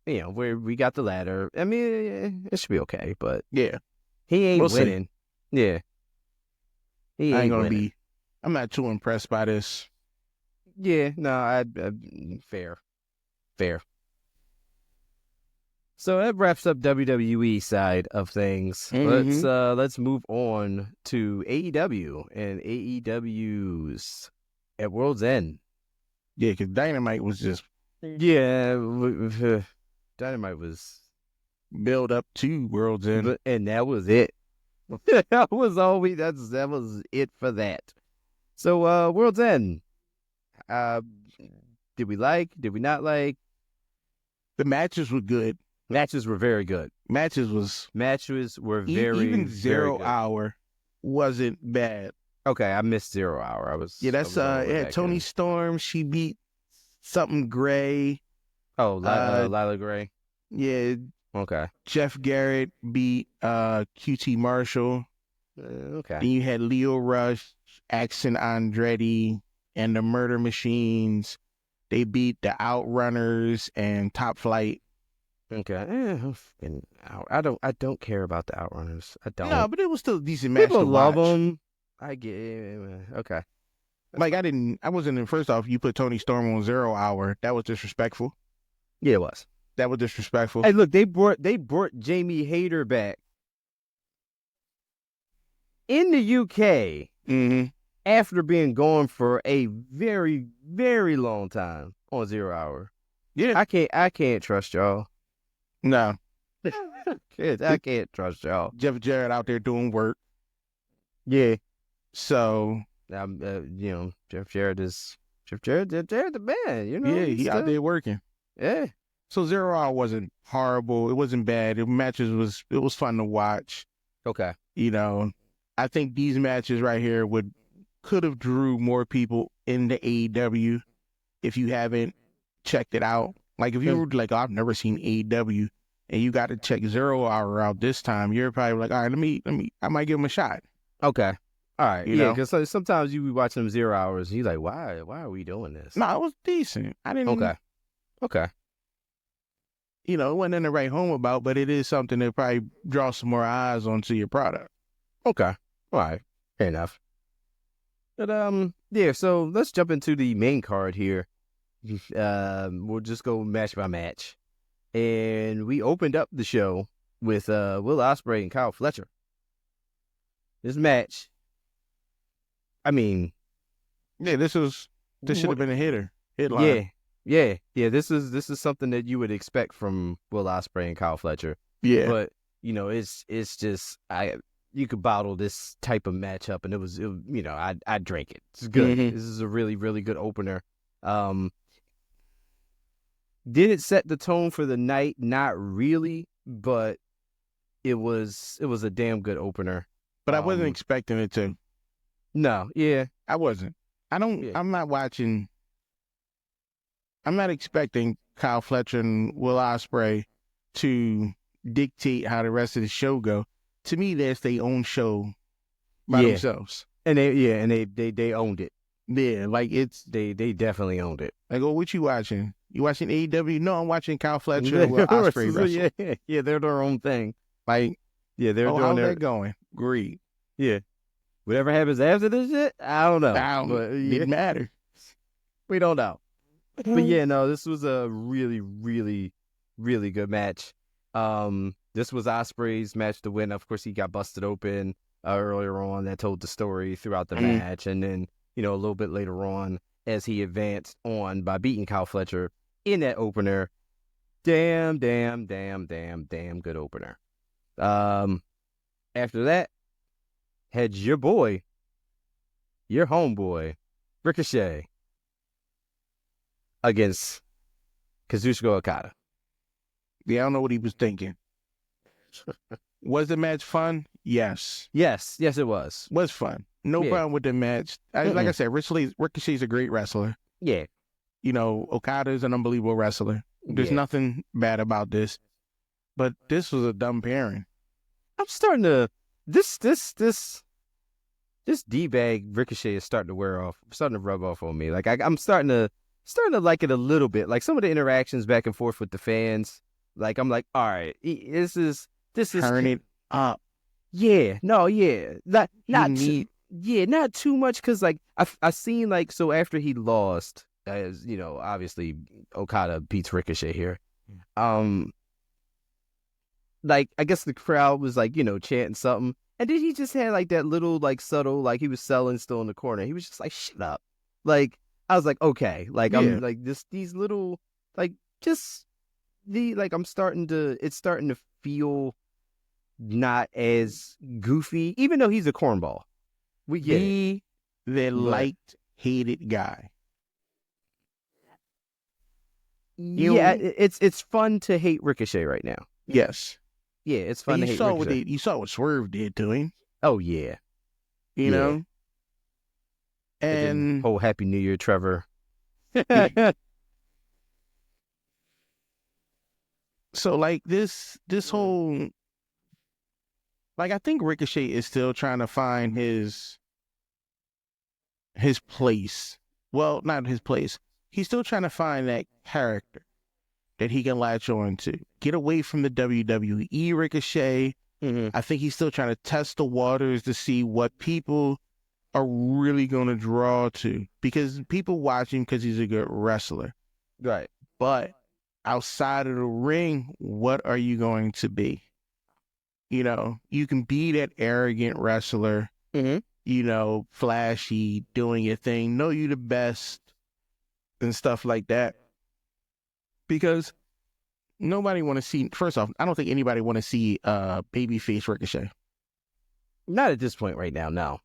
where we got the ladder. I mean, it should be okay. But yeah, he ain't we'll winning. See. Yeah, he ain't gonna winning. be. I'm not too impressed by this. Yeah, no, I fair. So that wraps up WWE side of things. Let's move on to AEW and AEW's at World's End. Yeah, because Dynamite was just Dynamite was build up to World's End, and that was it. That was it for that. So World's End. Did we not like? The matches were good. Matches were very good. Matches were very even Zero Hour wasn't bad. Okay, I missed 0 Hour. It had Toni Storm. She beat something Gray. Oh, Lila Gray. Yeah. Okay. Jeff Jarrett beat QT Marshall. Okay. Then you had Leo Rush, Axel Andretti, and the Murder Machines. They beat the Outrunners and Top Flight. Okay. I don't care about the Outrunners. I don't. No, but it was still a decent match. People to love watch. them. I get okay. Like I wasn't in. First off, you put Toni Storm on 0 Hour. That was disrespectful. Yeah, it was. That was disrespectful. Hey, look, they brought Jamie Hayter back in the UK after being gone for a very, very long time on 0 Hour. Yeah, I can't trust y'all. No, I can't trust y'all. Jeff Jarrett out there doing work. Yeah. So Jeff Jarrett the man. Yeah, he out there working. Yeah. So 0 Hour wasn't horrible. It wasn't bad. It was fun to watch. Okay. I think these matches right here could have drew more people into AEW if you haven't checked it out. Like if you were like, oh, I've never seen AEW, and you got to check 0 Hour out this time, you're probably like, all right, I might give him a shot. Okay. All right. Yeah, because sometimes you be watching them 0 Hours and you're like, why are we doing this? No, it was decent. I didn't. Okay. It wasn't in the right home about, but it is something that probably draws some more eyes onto your product. Okay. All right. Fair enough. But so let's jump into the main card here. We'll just go match by match. And we opened up the show with Will Ospreay and Kyle Fletcher. This match, I mean, yeah, this should have been a headline. Yeah. This is something that you would expect from Will Ospreay and Kyle Fletcher. Yeah, but it's just you could bottle this type of matchup, and I drank it. It's good. Mm-hmm. This is a really, really good opener. Did it set the tone for the night? Not really, but it was a damn good opener. But I wasn't expecting it to. No, yeah, I wasn't. I'm not watching. I'm not expecting Kyle Fletcher and Will Ospreay to dictate how the rest of the show go. To me, that's their own show by themselves. And they owned it. Yeah, like they definitely owned it. Like, oh, what you watching? You watching AEW? No, I'm watching Kyle Fletcher and Will Ospreay wrestle. Yeah, they're their own thing. Like, yeah, they're doing how's that going? Great. Yeah. Whatever happens after this shit, I don't know. Didn't matter. We don't know. But yeah, no, this was a really, really, really good match. This was Ospreay's match to win. Of course, he got busted open earlier on. That told the story throughout the match. And then, a little bit later on, as he advanced on by beating Kyle Fletcher in that opener. Damn good opener. After that, had your boy your homeboy, Ricochet, against Kazuchika Okada. Yeah, I don't know what he was thinking. Was the match fun? Yes. Yes, it was. Was fun. No problem with the match. Like I said, Ricochet's a great wrestler. Yeah. You know, Okada's an unbelievable wrestler. There's nothing bad about this. But this was a dumb pairing. I'm starting to this D-bag Ricochet is starting to wear off, starting to rub off on me. Like I'm starting to like it a little bit. Like some of the interactions back and forth with the fans. Like I'm like, all right, this is turn it up. Yeah, no, yeah, not too much because like I seen like so after he lost, as you know, obviously Okada beats Ricochet here. Like I guess the crowd was like, you know, chanting something. And then he just had like that little like subtle, like he was selling still in the corner. He was just like, shut up. Like I was like, okay. Like I'm like these little like just like it's starting to feel not as goofy, even though he's a cornball. We get it. The liked, hated guy. Yeah, it's fun to hate Ricochet right now. Yes. Yeah, it's fun to hate Ricochet. You saw what Swerve did to him. Oh, yeah. You know? And... Oh, Happy New Year, Trevor. So, like, this whole... Like, I think Ricochet is still trying to find his place. Well, not his place. He's still trying to find that character that he can latch on to. Get away from the WWE Ricochet. I think he's still trying to test the waters to see what people are really going to draw to. Because people watch him because he's a good wrestler. Right. But outside of the ring, what are you going to be? You know, you can be that arrogant wrestler, you know, flashy, doing your thing, know you the best and stuff like that. Because nobody want to see, first off, I don't think anybody want to see babyface Ricochet. Not at this point right now, no.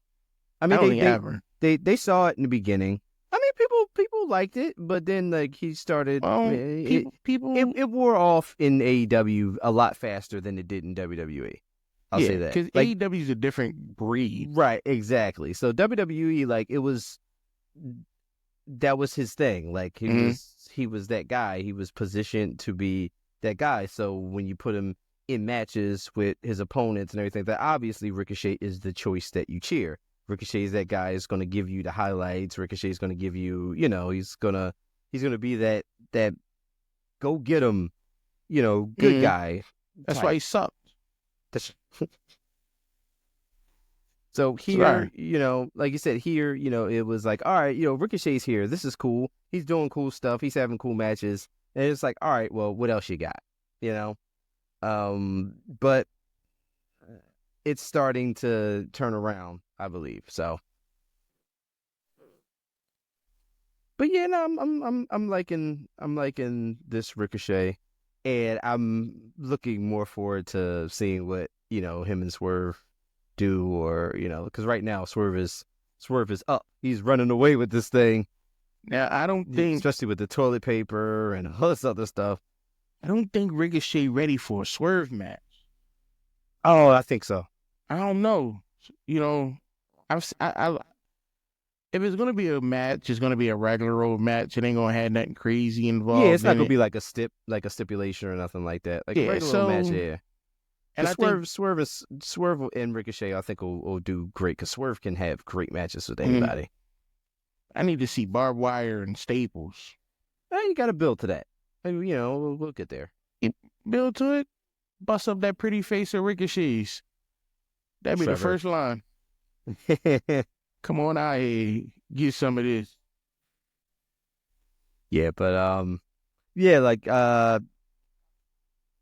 I mean, I don't think ever. They saw it in the beginning. I mean, people liked it, but then like he started. It wore off in AEW a lot faster than it did in WWE. I'll say that because like, AEW is a different breed, right? Exactly. So WWE, like that was his thing. Like he was that guy. He was positioned to be that guy. So when you put him in matches with his opponents and everything, that obviously Ricochet is the choice that you cheer. Ricochet is that guy is going to give you the highlights. Ricochet is going to give you, you know, he's gonna be that go get him, you know, good guy. That's why he sucked. So here, you know, like you said, here, you know, it was like, all right, you know, Ricochet's here. This is cool. He's doing cool stuff. He's having cool matches. And it's like, all right, well, what else you got? You know? But it's starting to turn around, I believe. So, but yeah, no, I'm liking this Ricochet, and I'm looking more forward to seeing what, you know, him and Swerve do, or, you know, because right now Swerve is up. He's running away with this thing. Now, I don't think, especially with the toilet paper and all this other stuff, I don't think Ricochet ready for a Swerve match. Oh, I think so. I don't know. You know, if it's gonna be a match, it's gonna be a regular old match. It ain't gonna have nothing crazy involved. Yeah, it's not gonna be like a stipulation or nothing like that. Like a regular match, yeah. And Swerve and Ricochet, I think will do great because Swerve can have great matches with anybody. I need to see barbed wire and staples. You got to build to that. And, you know, we'll get there. You build to it. Bust up that pretty face of Ricochet's. That'd be the first line. Come on out here, get some of this. Yeah, but yeah, like I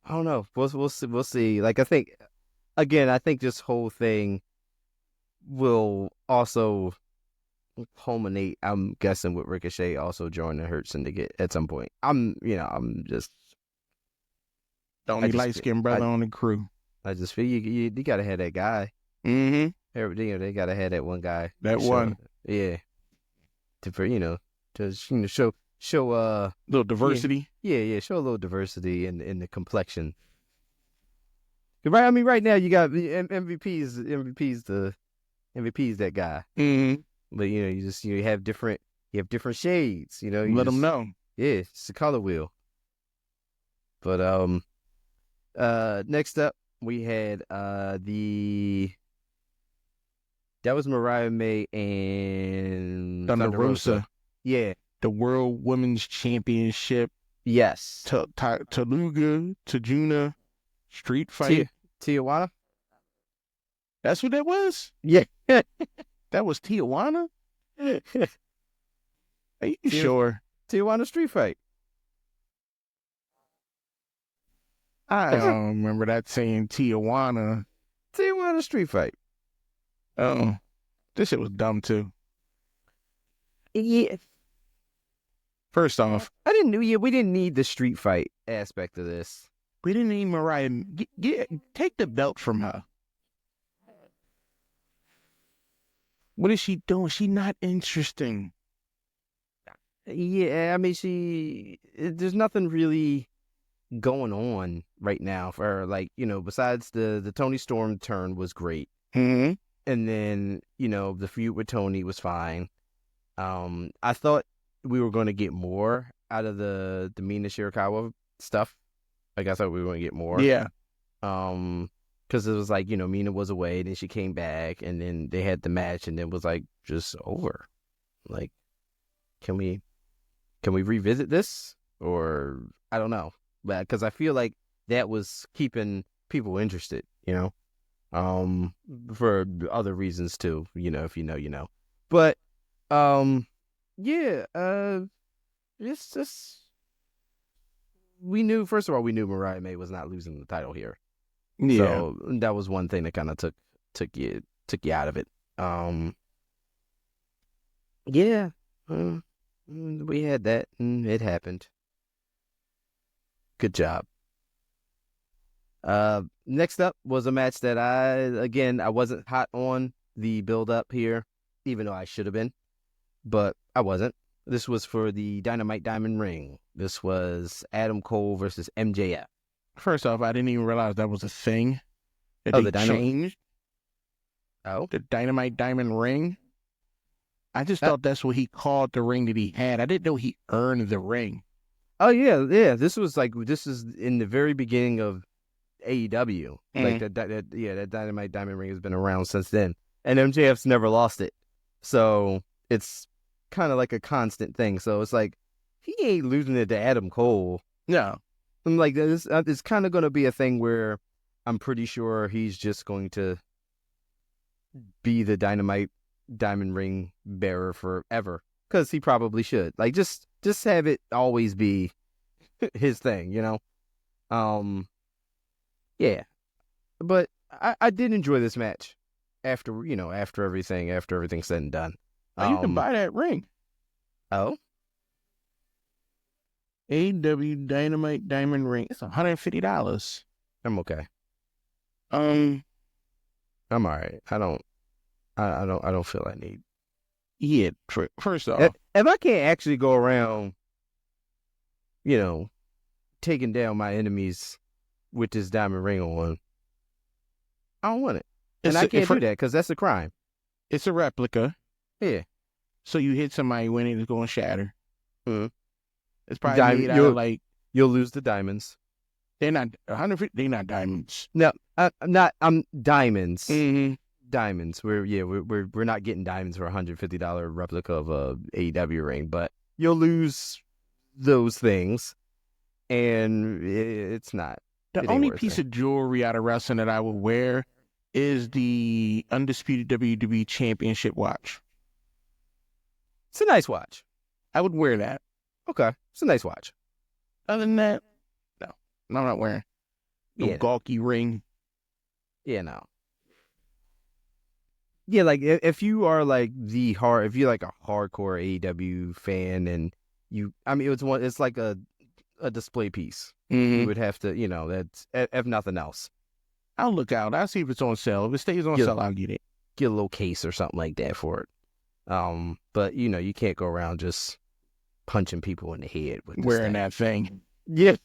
don't know. We'll see. Like I think this whole thing will also culminate, I'm guessing, with Ricochet also joining the Hurt Syndicate at some point. I'm just the only light skinned brother on the crew. I just feel you gotta have that guy. They gotta have that one guy. That show, one. Yeah. To show Little diversity. Yeah, show a little diversity in the complexion. Right, I mean, right now you got the MVP's that guy. Mm-hmm. But you have different shades. Let them know. Yeah, it's a color wheel. But next up we had that was Mariah May and Thunder Rosa. Yeah, The World Women's Championship. yes. Taluga, Tajuna, street fight. Tijuana. That's what that was? Yeah. That was Tijuana? Are you sure? Tijuana street fight. I don't remember that saying Tijuana. Tijuana street fight. Oh, this shit was dumb too. Yeah. First off, we didn't need the street fight aspect of this. we didn't need Mariah. Take the belt from her. What is she doing? She's not interesting. Yeah, I mean, there's nothing really going on right now for her. Besides the Toni Storm turn was great. Mm-hmm. And then, the feud with Toni was fine. I thought we were going to get more out of the Mina Shirakawa stuff. I thought we were going to get more. Yeah. Because it was Mina was away, then she came back, and then they had the match, and it was just over. Can we revisit this? Or I don't know. But because I feel like that was keeping people interested, for other reasons too, if you know. But yeah, it's just first of all, we knew Mariah May was not losing the title here. Yeah. So that was one thing that kind of took you out of it. Yeah, we had that, and it happened. Good job. Next up was a match that I wasn't hot on the build up here, even though I should have been, but I wasn't. This was for the Dynamite Diamond Ring. This was Adam Cole versus MJF. First off, I didn't even realize that was a thing. That Oh, they the changed. Oh, The Dynamite Diamond Ring. I just thought that's what he called the ring that he had. I didn't know he earned the ring. oh yeah. This is in the very beginning of AEW. That Dynamite Diamond Ring has been around since then, and MJF's never lost it. So it's kind of like a constant thing. So it's he ain't losing it to Adam Cole. No. I'm this. It's kind of going to be a thing where I'm pretty sure he's just going to be the Dynamite Diamond Ring bearer forever, because he probably should. Just have it always be his thing, Yeah, but I did enjoy this match after everything's said and done. Oh, you can buy that ring. Oh, AEW Dynamite Diamond Ring. It's $150. I'm okay. I'm all right. I don't feel I need. Yeah. First off, if I can't actually go around, taking down my enemies with this diamond ring on, I don't want it. And I can't do that because that's a crime. It's a replica. Yeah. So you hit somebody when it's going to shatter. Mm-hmm. It's probably made out of you'll lose the diamonds. They're not 150. They're not diamonds. No, I'm diamonds. Mm-hmm. Diamonds. We're not getting diamonds for $150 replica of a AEW ring, but you'll lose those things, and it's not. The only piece of jewelry out of wrestling that I would wear is the undisputed WWE Championship watch. It's a nice watch. I would wear that. Okay, it's a nice watch. Other than that, no, I'm not wearing no gawky ring. Yeah, no. Yeah, if you are if you're a hardcore AEW fan, and it's like a display piece. Mm-hmm. You would have to, that's if nothing else. I'll look out. I'll see if it's on sale. If it stays on sale, I'll get it. get a little case or something like that for it. But you can't go around just punching people in the head with this Wearing thing. that thing. Yeah.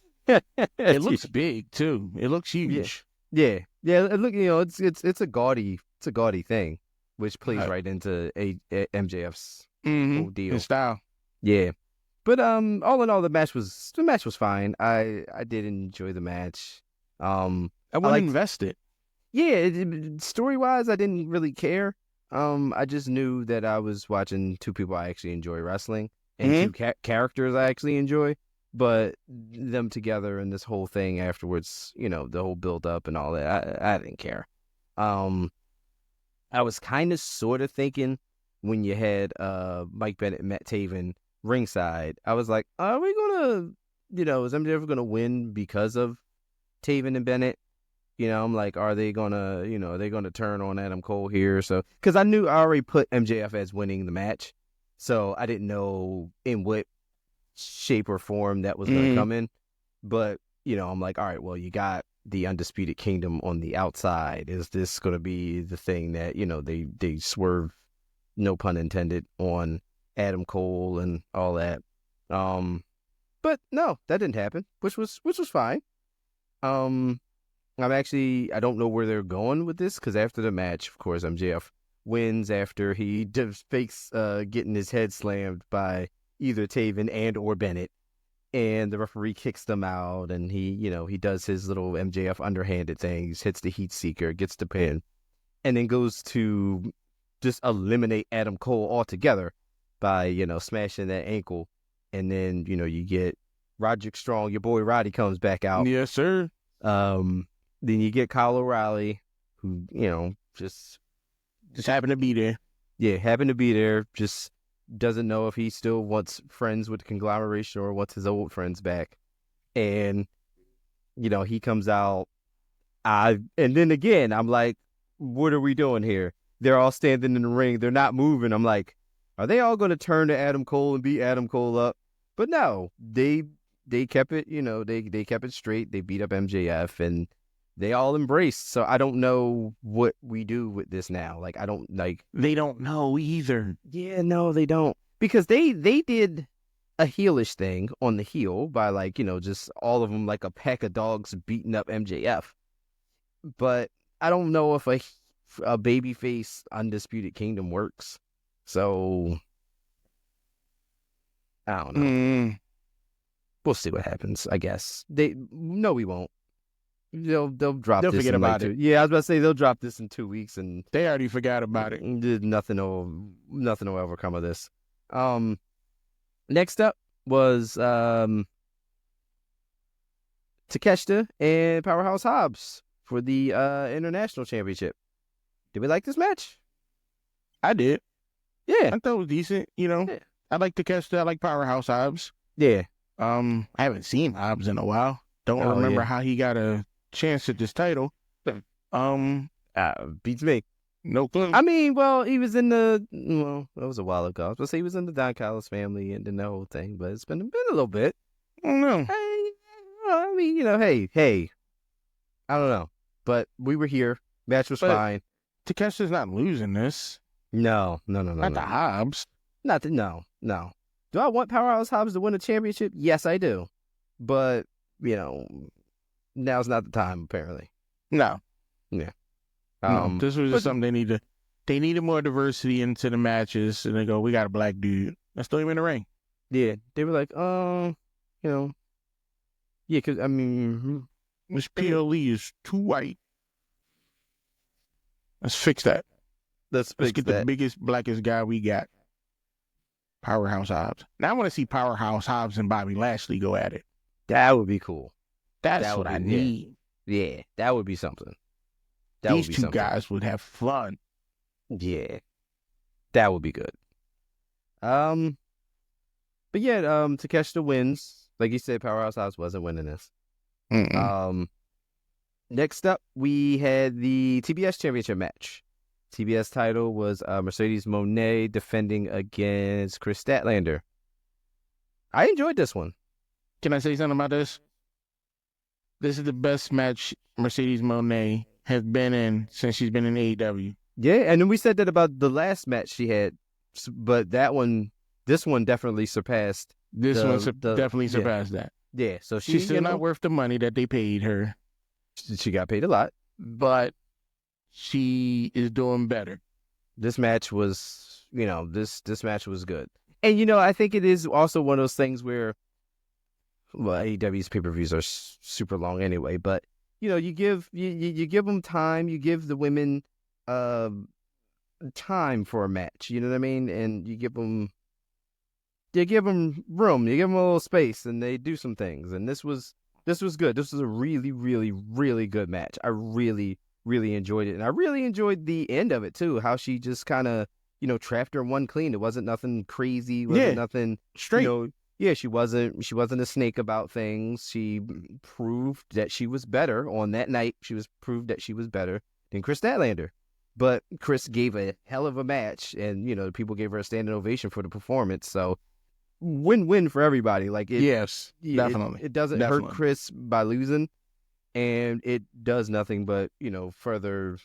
It looks big too. It looks huge. Yeah. Look, it's a gaudy thing, which plays right into MJF's whole deal. His style. Yeah. But all in all, the match was fine. I did enjoy the match. I wasn't invested. Yeah, story wise, I didn't really care. I just knew that I was watching two people I actually enjoy wrestling and two characters I actually enjoy. But them together and this whole thing afterwards, the whole build up and all that, I didn't care. I was kind of sort of thinking when you had Mike Bennett and Matt Taven ringside, I was like, are we gonna, is MJF gonna win because of Taven and Bennett? I'm like, are they gonna turn on Adam Cole here? So, because I knew I already put MJF as winning the match, so I didn't know in what shape or form that was going to come in. But, I'm like, all right, well, you got the Undisputed Kingdom on the outside. Is this going to be the thing that, they swerve, no pun intended, on Adam Cole and all that? But no, that didn't happen, which was fine. I don't know where they're going with this, because after the match, of course, MJF wins after he fakes getting his head slammed by either Taven and or Bennett, and the referee kicks them out, and he does his little MJF underhanded things, hits the heat seeker, gets the pin, and then goes to just eliminate Adam Cole altogether by smashing that ankle, and then you get Roderick Strong, your boy Roddy, comes back out. Yes, sir. Then you get Kyle O'Reilly, who just happened to be there. Yeah, happened to be there. Just doesn't know if he still wants friends with the conglomeration or wants his old friends back. And, he comes out. And then again, I'm like, what are we doing here? They're all standing in the ring. They're not moving. I'm like, are they all going to turn to Adam Cole and beat Adam Cole up? But no, they kept it, they kept it straight. They beat up MJF and they all embraced. So I don't know what we do with this now. Like, I don't like. They don't know either. Yeah, no, they don't. Because they did a heelish thing on the heel by just all of them like a pack of dogs beating up MJF. But I don't know if a babyface Undisputed Kingdom works. So I don't know. We'll see what happens, I guess. No, we won't. They'll drop this. They'll forget about it. Yeah, I was about to say they'll drop this in 2 weeks, and they already forgot about it. Nothing will ever come of this. Next up was Takeshita and Powerhouse Hobbs for the International Championship. Did we like this match? I did. Yeah, I thought it was decent. Yeah. I like Takeshita. I like Powerhouse Hobbs. Yeah. I haven't seen Hobbs in a while. Don't remember how he got a chance at this title. Beats me. No clue. I mean, well, he was in that was a while ago. I was going to say he was in the Don Callis family and then the whole thing, but it's been a little bit. I don't know. Hey, I mean, hey, I don't know. But we were here. Match was fine. Takeshita's not losing this. No. Not the Hobbs. No. Do I want Powerhouse Hobbs to win a championship? Yes, I do. But, now's not the time, apparently. No. Yeah. This was just something they needed more diversity into the matches, and they go, we got a black dude. Let's throw him in the ring. Yeah. They were like, yeah, because, I mean... Miss PLE is too white. Let's fix that. Let's get the biggest, blackest guy we got. Powerhouse Hobbs. Now I want to see Powerhouse Hobbs and Bobby Lashley go at it. That would be cool. That's what I need. Yeah, that would be something. These two guys would have fun. Yeah, that would be good. But yeah, Takeshita wins. Like you said, Powerhouse Hobbs wasn't winning this. Next up, we had the TBS Championship match. TBS title was Mercedes Moné defending against Chris Statlander. I enjoyed this one. Can I say something about this? This is the best match Mercedes Moné has been in since she's been in AEW. Yeah, and then we said that about the last match she had, but this one definitely surpassed. Definitely surpassed that. Yeah, so She's still not worth the money that they paid her, she got paid a lot, but she is doing better. This match was, this match was good. And, I think it is also one of those things where, well, AEW's pay-per-views are super long anyway, but, you give them time, you give the women time for a match, you know what I mean? And you give them room, you give them a little space, and they do some things. And this was good. This was a really, really, really good match. I really, really enjoyed it. And I really enjoyed the end of it too, how she just kind of, trapped her one clean. It wasn't nothing crazy, wasn't nothing straight. She wasn't a snake about things. She proved that she was better on that night. Proved that she was better than Chris Statlander. But Chris gave a hell of a match, and people gave her a standing ovation for the performance. So win-win for everybody. Yes, definitely. It doesn't hurt Chris by losing, and it does nothing but further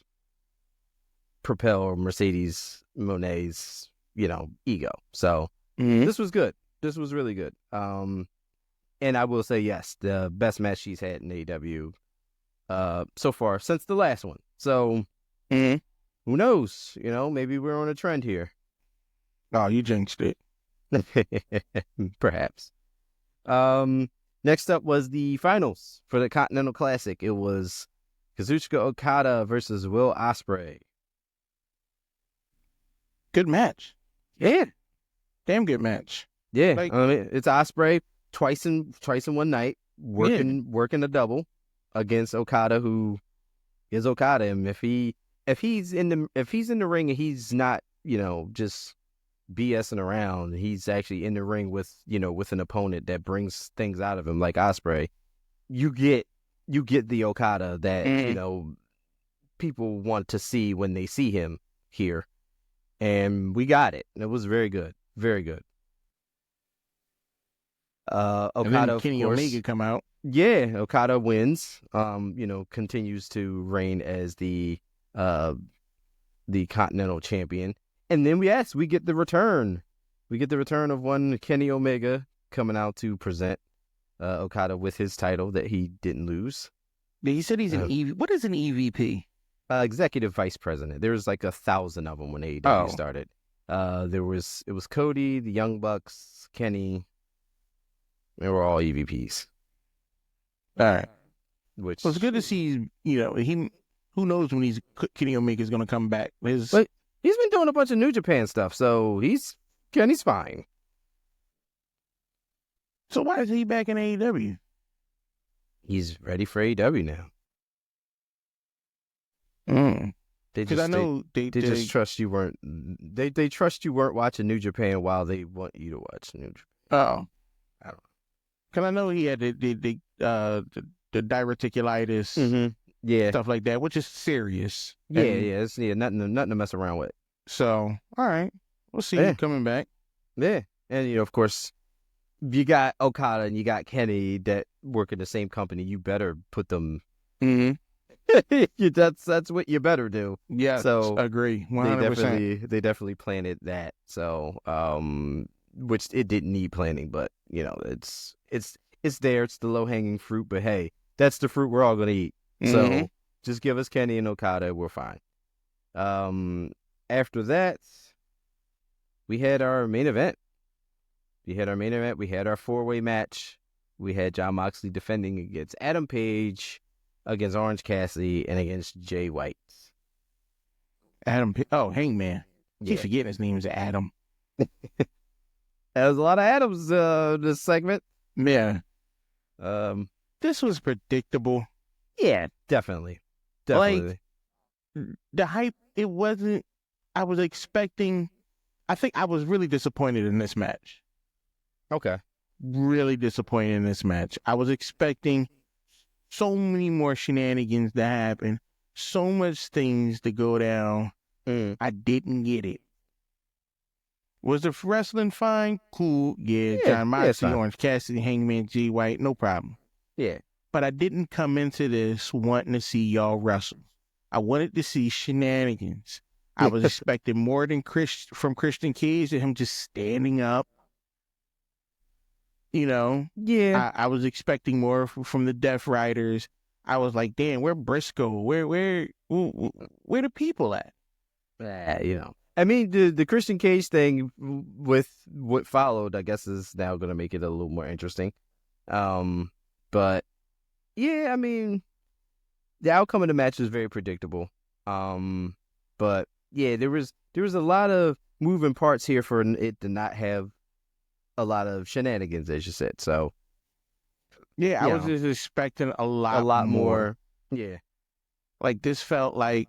propel Mercedes Monet's ego. So This was good. This was really good. And I will say, yes, the best match she's had in AEW so far since the last one. So who knows? Maybe we're on a trend here. Oh, you jinxed it. Perhaps. Next up was the finals for the Continental Classic. It was Kazuchika Okada versus Will Ospreay. Good match. Yeah. Damn good match. Yeah. It's Ospreay twice in one night, working a double against Okada, who is Okada. And if he's in the ring and he's not, just BSing around, he's actually in the ring with an opponent that brings things out of him, like Ospreay. You get the Okada that people want to see when they see him here, and we got it. It was very good, very good. Okada, and Kenny Omega come out. Yeah, Okada wins. Continues to reign as the Continental Champion. And then we get the return. We get the return of one Kenny Omega coming out to present Okada with his title that he didn't lose. He said he's an EV. What is an EVP? Executive Vice President. There was like 1,000 of them when AEW started. It was Cody, the Young Bucks, Kenny. They were all EVPs. All right. Which it's good to see. He. Who knows when Kenny Omega is going to come back? But he's been doing a bunch of New Japan stuff, so Kenny's fine. So why is he back in AEW? He's ready for AEW now. Because I know they just trust you weren't. They trust you weren't watching New Japan while they want you to watch New Japan. Oh, I don't know. Because I know he had the diverticulitis, stuff like that, which is serious. It's nothing to mess around with. So, all right, we'll see him coming back. Yeah, and of course, you got Okada and you got Kenny that work in the same company. You better put them. That's what you better do. Yeah. So agree. 100%. They definitely planted that. So, which it didn't need planning, but it's there. It's the low hanging fruit. But hey, that's the fruit we're all gonna eat. So just give us Kenny and Okada. We're fine. After that, we had our main event. We had our 4-way match. We had Jon Moxley defending against Adam Page, against Orange Cassidy, and against Jay White. Hangman. Keep forgetting his name is Adam. There's a lot of Adams this segment. Yeah. This was predictable. Yeah, definitely. Like, the hype, it wasn't. I was expecting. I think I was really disappointed in this match. Okay. Really disappointed in this match. I was expecting so many more shenanigans to happen, so much things to go down. I didn't get it. Was the wrestling fine? Cool. Yeah, Jon Moxley, Orange Cassidy, Hangman, Jay White, no problem. Yeah. But I didn't come into this wanting to see y'all wrestle. I wanted to see shenanigans. I was expecting more than from Christian Cage and him just standing up. You know, Yeah. I was expecting more from the Death Riders. I was like, damn, where Briscoe? Where the people at? I mean, the Christian Cage thing with what followed, I guess, is now going to make it a little more interesting. But yeah, I mean, the outcome of the match was very predictable. But yeah, there was a lot of moving parts here for it to not have a lot of shenanigans, as you said. So yeah, I was just expecting a lot more. Yeah, like this felt like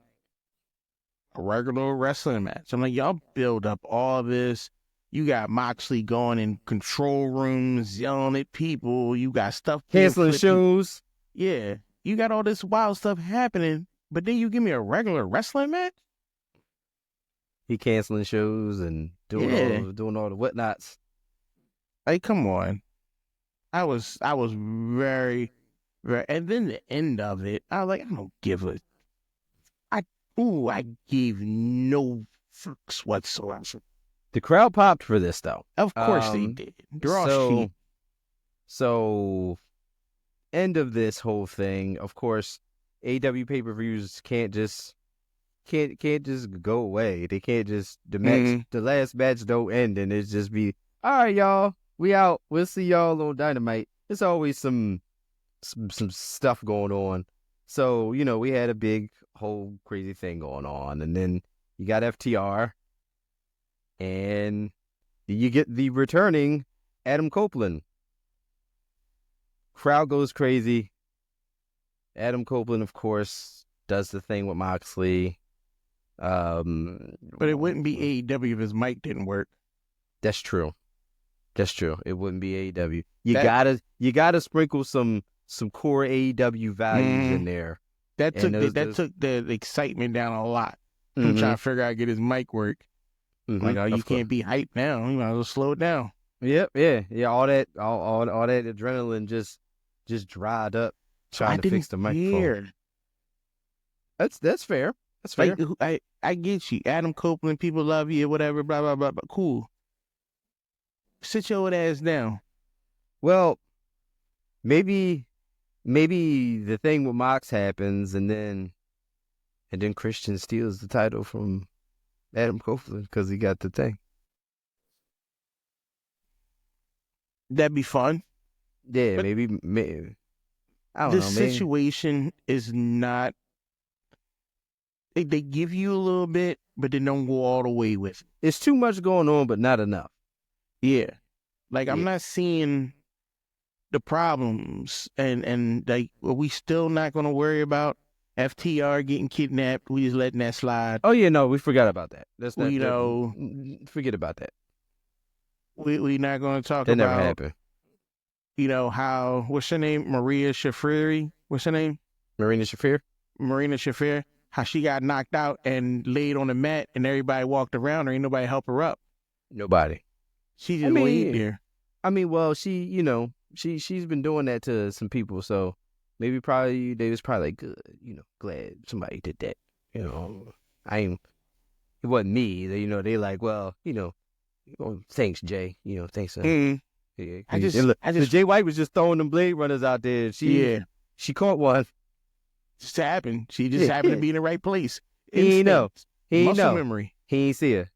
a regular wrestling match. I'm like, y'all build up all this. You got Moxley going in control rooms, yelling at people. You got stuff canceling shows. Yeah, you got all this wild stuff happening, but then you give me a regular wrestling match? He canceling shows and doing all the whatnots. Like, come on. I was very, very, and then the end of it, I was like, I don't give a, I gave no fucks whatsoever. The crowd popped for this, though. Of course they did. They're all sheep. So, end of this whole thing, of course, AEW pay-per-views can't just go away. They can't just the last match don't end and it's just be, all right, y'all, we out. We'll see y'all on Dynamite. There's always some stuff going on. So, we had a big whole crazy thing going on, and then you got FTR, and you get the returning Adam Copeland. Crowd goes crazy. Adam Copeland, of course, does the thing with Moxley. But it wouldn't be AEW if his mic didn't work. That's true. It wouldn't be AEW. You gotta sprinkle some core AEW values in there. That took the excitement down a lot. I'm trying to figure out how to get his mic work. Like, you can't be hyped now. You might as well slow it down. Yep, yeah. All that adrenaline just dried up trying to fix the microphone. That's fair. That's fair. Like, I get you. Adam Copeland, people love you, whatever, blah, blah, blah, blah. Cool. Sit your old ass down. Well, maybe the thing with Mox happens and then Christian steals the title from Adam Copeland because he got the thing. That'd be fun. Yeah, maybe. I don't know. This situation is not. They give you a little bit, but they don't go all the way with it. It's too much going on, but not enough. Yeah. Like, I'm not seeing the problems, and like, are we still not going to worry about FTR getting kidnapped? We just letting that slide. Oh yeah, no, we forgot about that. That's not. Forget about that. We not going to talk that about. Never happened. How, what's her name? Marina Shafir. What's her name? Marina Shafir. How she got knocked out and laid on the mat, and everybody walked around her. Ain't nobody help her up. Nobody. She just laid there. I mean, well, she's been doing that to some people, so maybe they was probably like, good, glad somebody did that. It wasn't me. They like, well, thanks, Jay. Thanks. Yeah, I just Jay White was just throwing them Blade Runners out there. She caught one. Just happened. She just happened to be in the right place. He ain't know. Muscle memory. He ain't see her.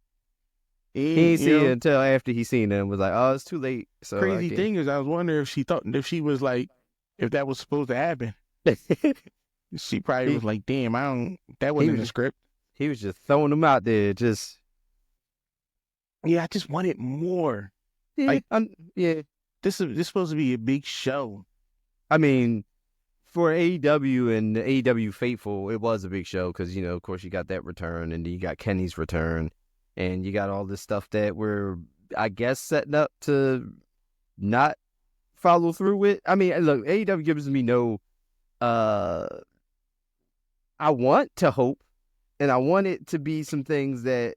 He ain't see her until after he seen her and was like, oh, it's too late. So crazy thing is, I was wondering if she was like, if that was supposed to happen. She probably was like, damn, that wasn't in the script. He was just throwing them out there. Yeah, I just wanted more. Yeah, This is supposed to be a big show. I mean, for AEW and the AEW faithful, it was a big show because, of course, you got that return and you got Kenny's return and you got all this stuff that we're, I guess, setting up to not follow through with. I mean, look, AEW gives me no, I want to hope and I want it to be some things that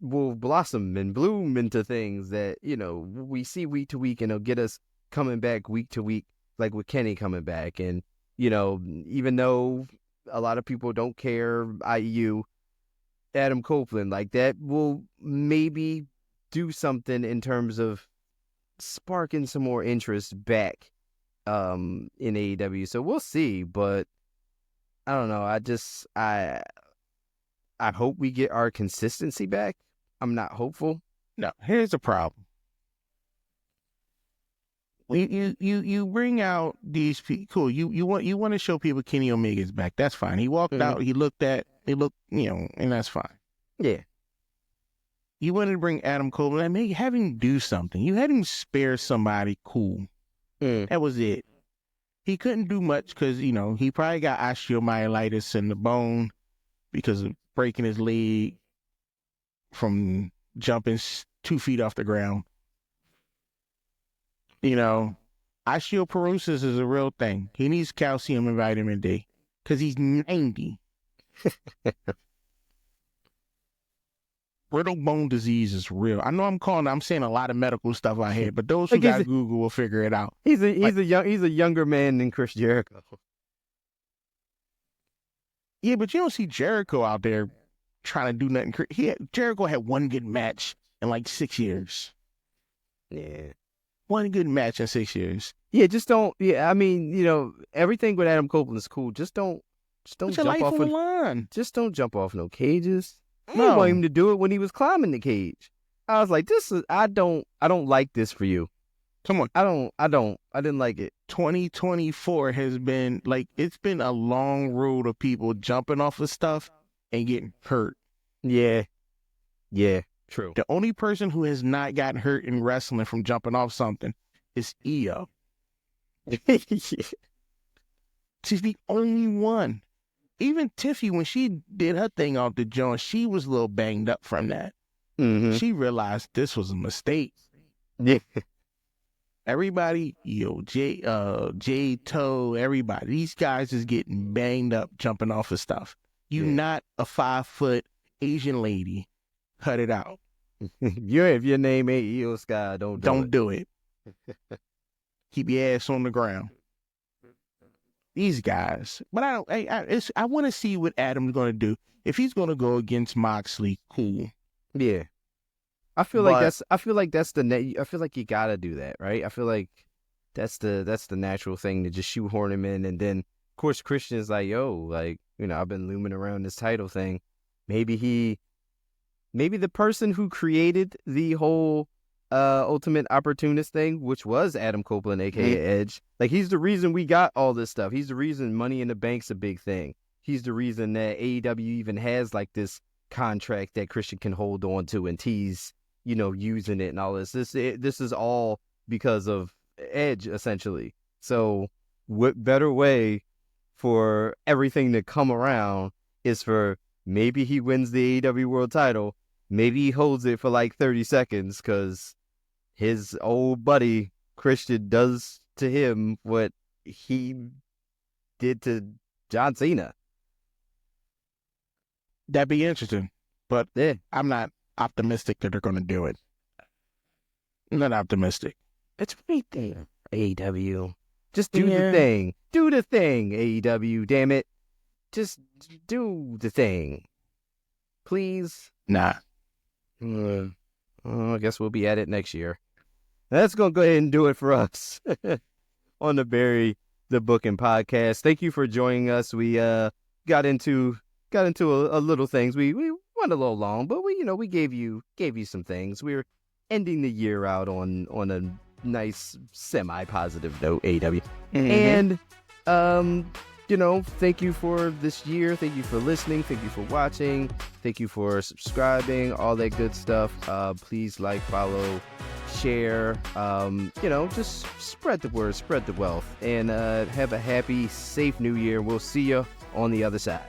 will blossom and bloom into things that, we see week to week and it'll get us coming back week to week, like with Kenny coming back. And, even though a lot of people don't care, IU, Adam Copeland. Like, that will maybe do something in terms of sparking some more interest back in AEW. So we'll see, but I don't know. I hope we get our consistency back. I'm not hopeful. No, here's the problem. You bring out these people. Cool. You want to show people Kenny Omega's back. That's fine. He walked out. He looked, and that's fine. Yeah. You wanted to bring Adam Copeland. Maybe have him do something. You had him spare somebody cool. That was it. He couldn't do much because, he probably got osteomyelitis in the bone because of breaking his leg from jumping 2 feet off the ground. Osteoporosis is a real thing. He needs calcium and vitamin D because he's 90. Brittle bone disease is real. I know I'm saying a lot of medical stuff out here, but those who got Google will figure it out. He's a younger man than Chris Jericho. Yeah, but you don't see Jericho out there trying to do nothing. Jericho had one good match in like 6 years. Yeah. One good match in 6 years. Yeah, just don't. Yeah, I mean, everything with Adam Copeland is cool. Just don't Put jump your life off on the line. Just don't jump off no cages. I No. didn't want him to do it when he was climbing the cage. I was like, I don't like this for you. Come on. I didn't like it. 2024 has been it's been a long road of people jumping off of stuff and getting hurt. Yeah. Yeah. True. The only person who has not gotten hurt in wrestling from jumping off something is Io. She's the only one. Even Tiffy, when she did her thing off the joint, she was a little banged up from that. Mm-hmm. She realized this was a mistake. Yeah. Everybody, Jay Toe, everybody, these guys is getting banged up jumping off of stuff. You're not a 5-foot Asian lady. Cut it out. If your name ain't Io Sky, don't do it. Keep your ass on the ground. These guys, but I want to see what Adam's going to do. If he's going to go against Moxley, cool. Yeah. I feel like you gotta do that, right? I feel like that's the natural thing to just shoehorn him in, and then of course Christian is like, I've been looming around this title thing. Maybe the person who created the whole Ultimate Opportunist thing, which was Adam Copeland, aka Edge, like he's the reason we got all this stuff. He's the reason Money in the Bank's a big thing. He's the reason that AEW even has like this contract that Christian can hold on to and tease, using it and all this. This is all because of Edge, essentially. So what better way for everything to come around is for maybe he wins the AEW World title. Maybe he holds it for like 30 seconds because his old buddy Christian does to him what he did to John Cena. That'd be interesting, but Yeah. I'm not optimistic that they're going to do it. I'm not optimistic. It's right there, AEW. Just do the thing. Do the thing, AEW, damn it. Just do the thing. Please. Nah. I guess we'll be at it next year. That's going to go ahead and do it for us on the Barry the Booking podcast. Thank you for joining us. We got into a little things. We went a little long, but we gave you some things. We're ending the year out on a nice semi-positive note, AEW. And thank you for this year. Thank you for listening. Thank you for watching. Thank you for subscribing, all that good stuff. Please like, follow, share, just spread the word, spread the wealth, and have a happy, safe new year. We'll see you on the other side.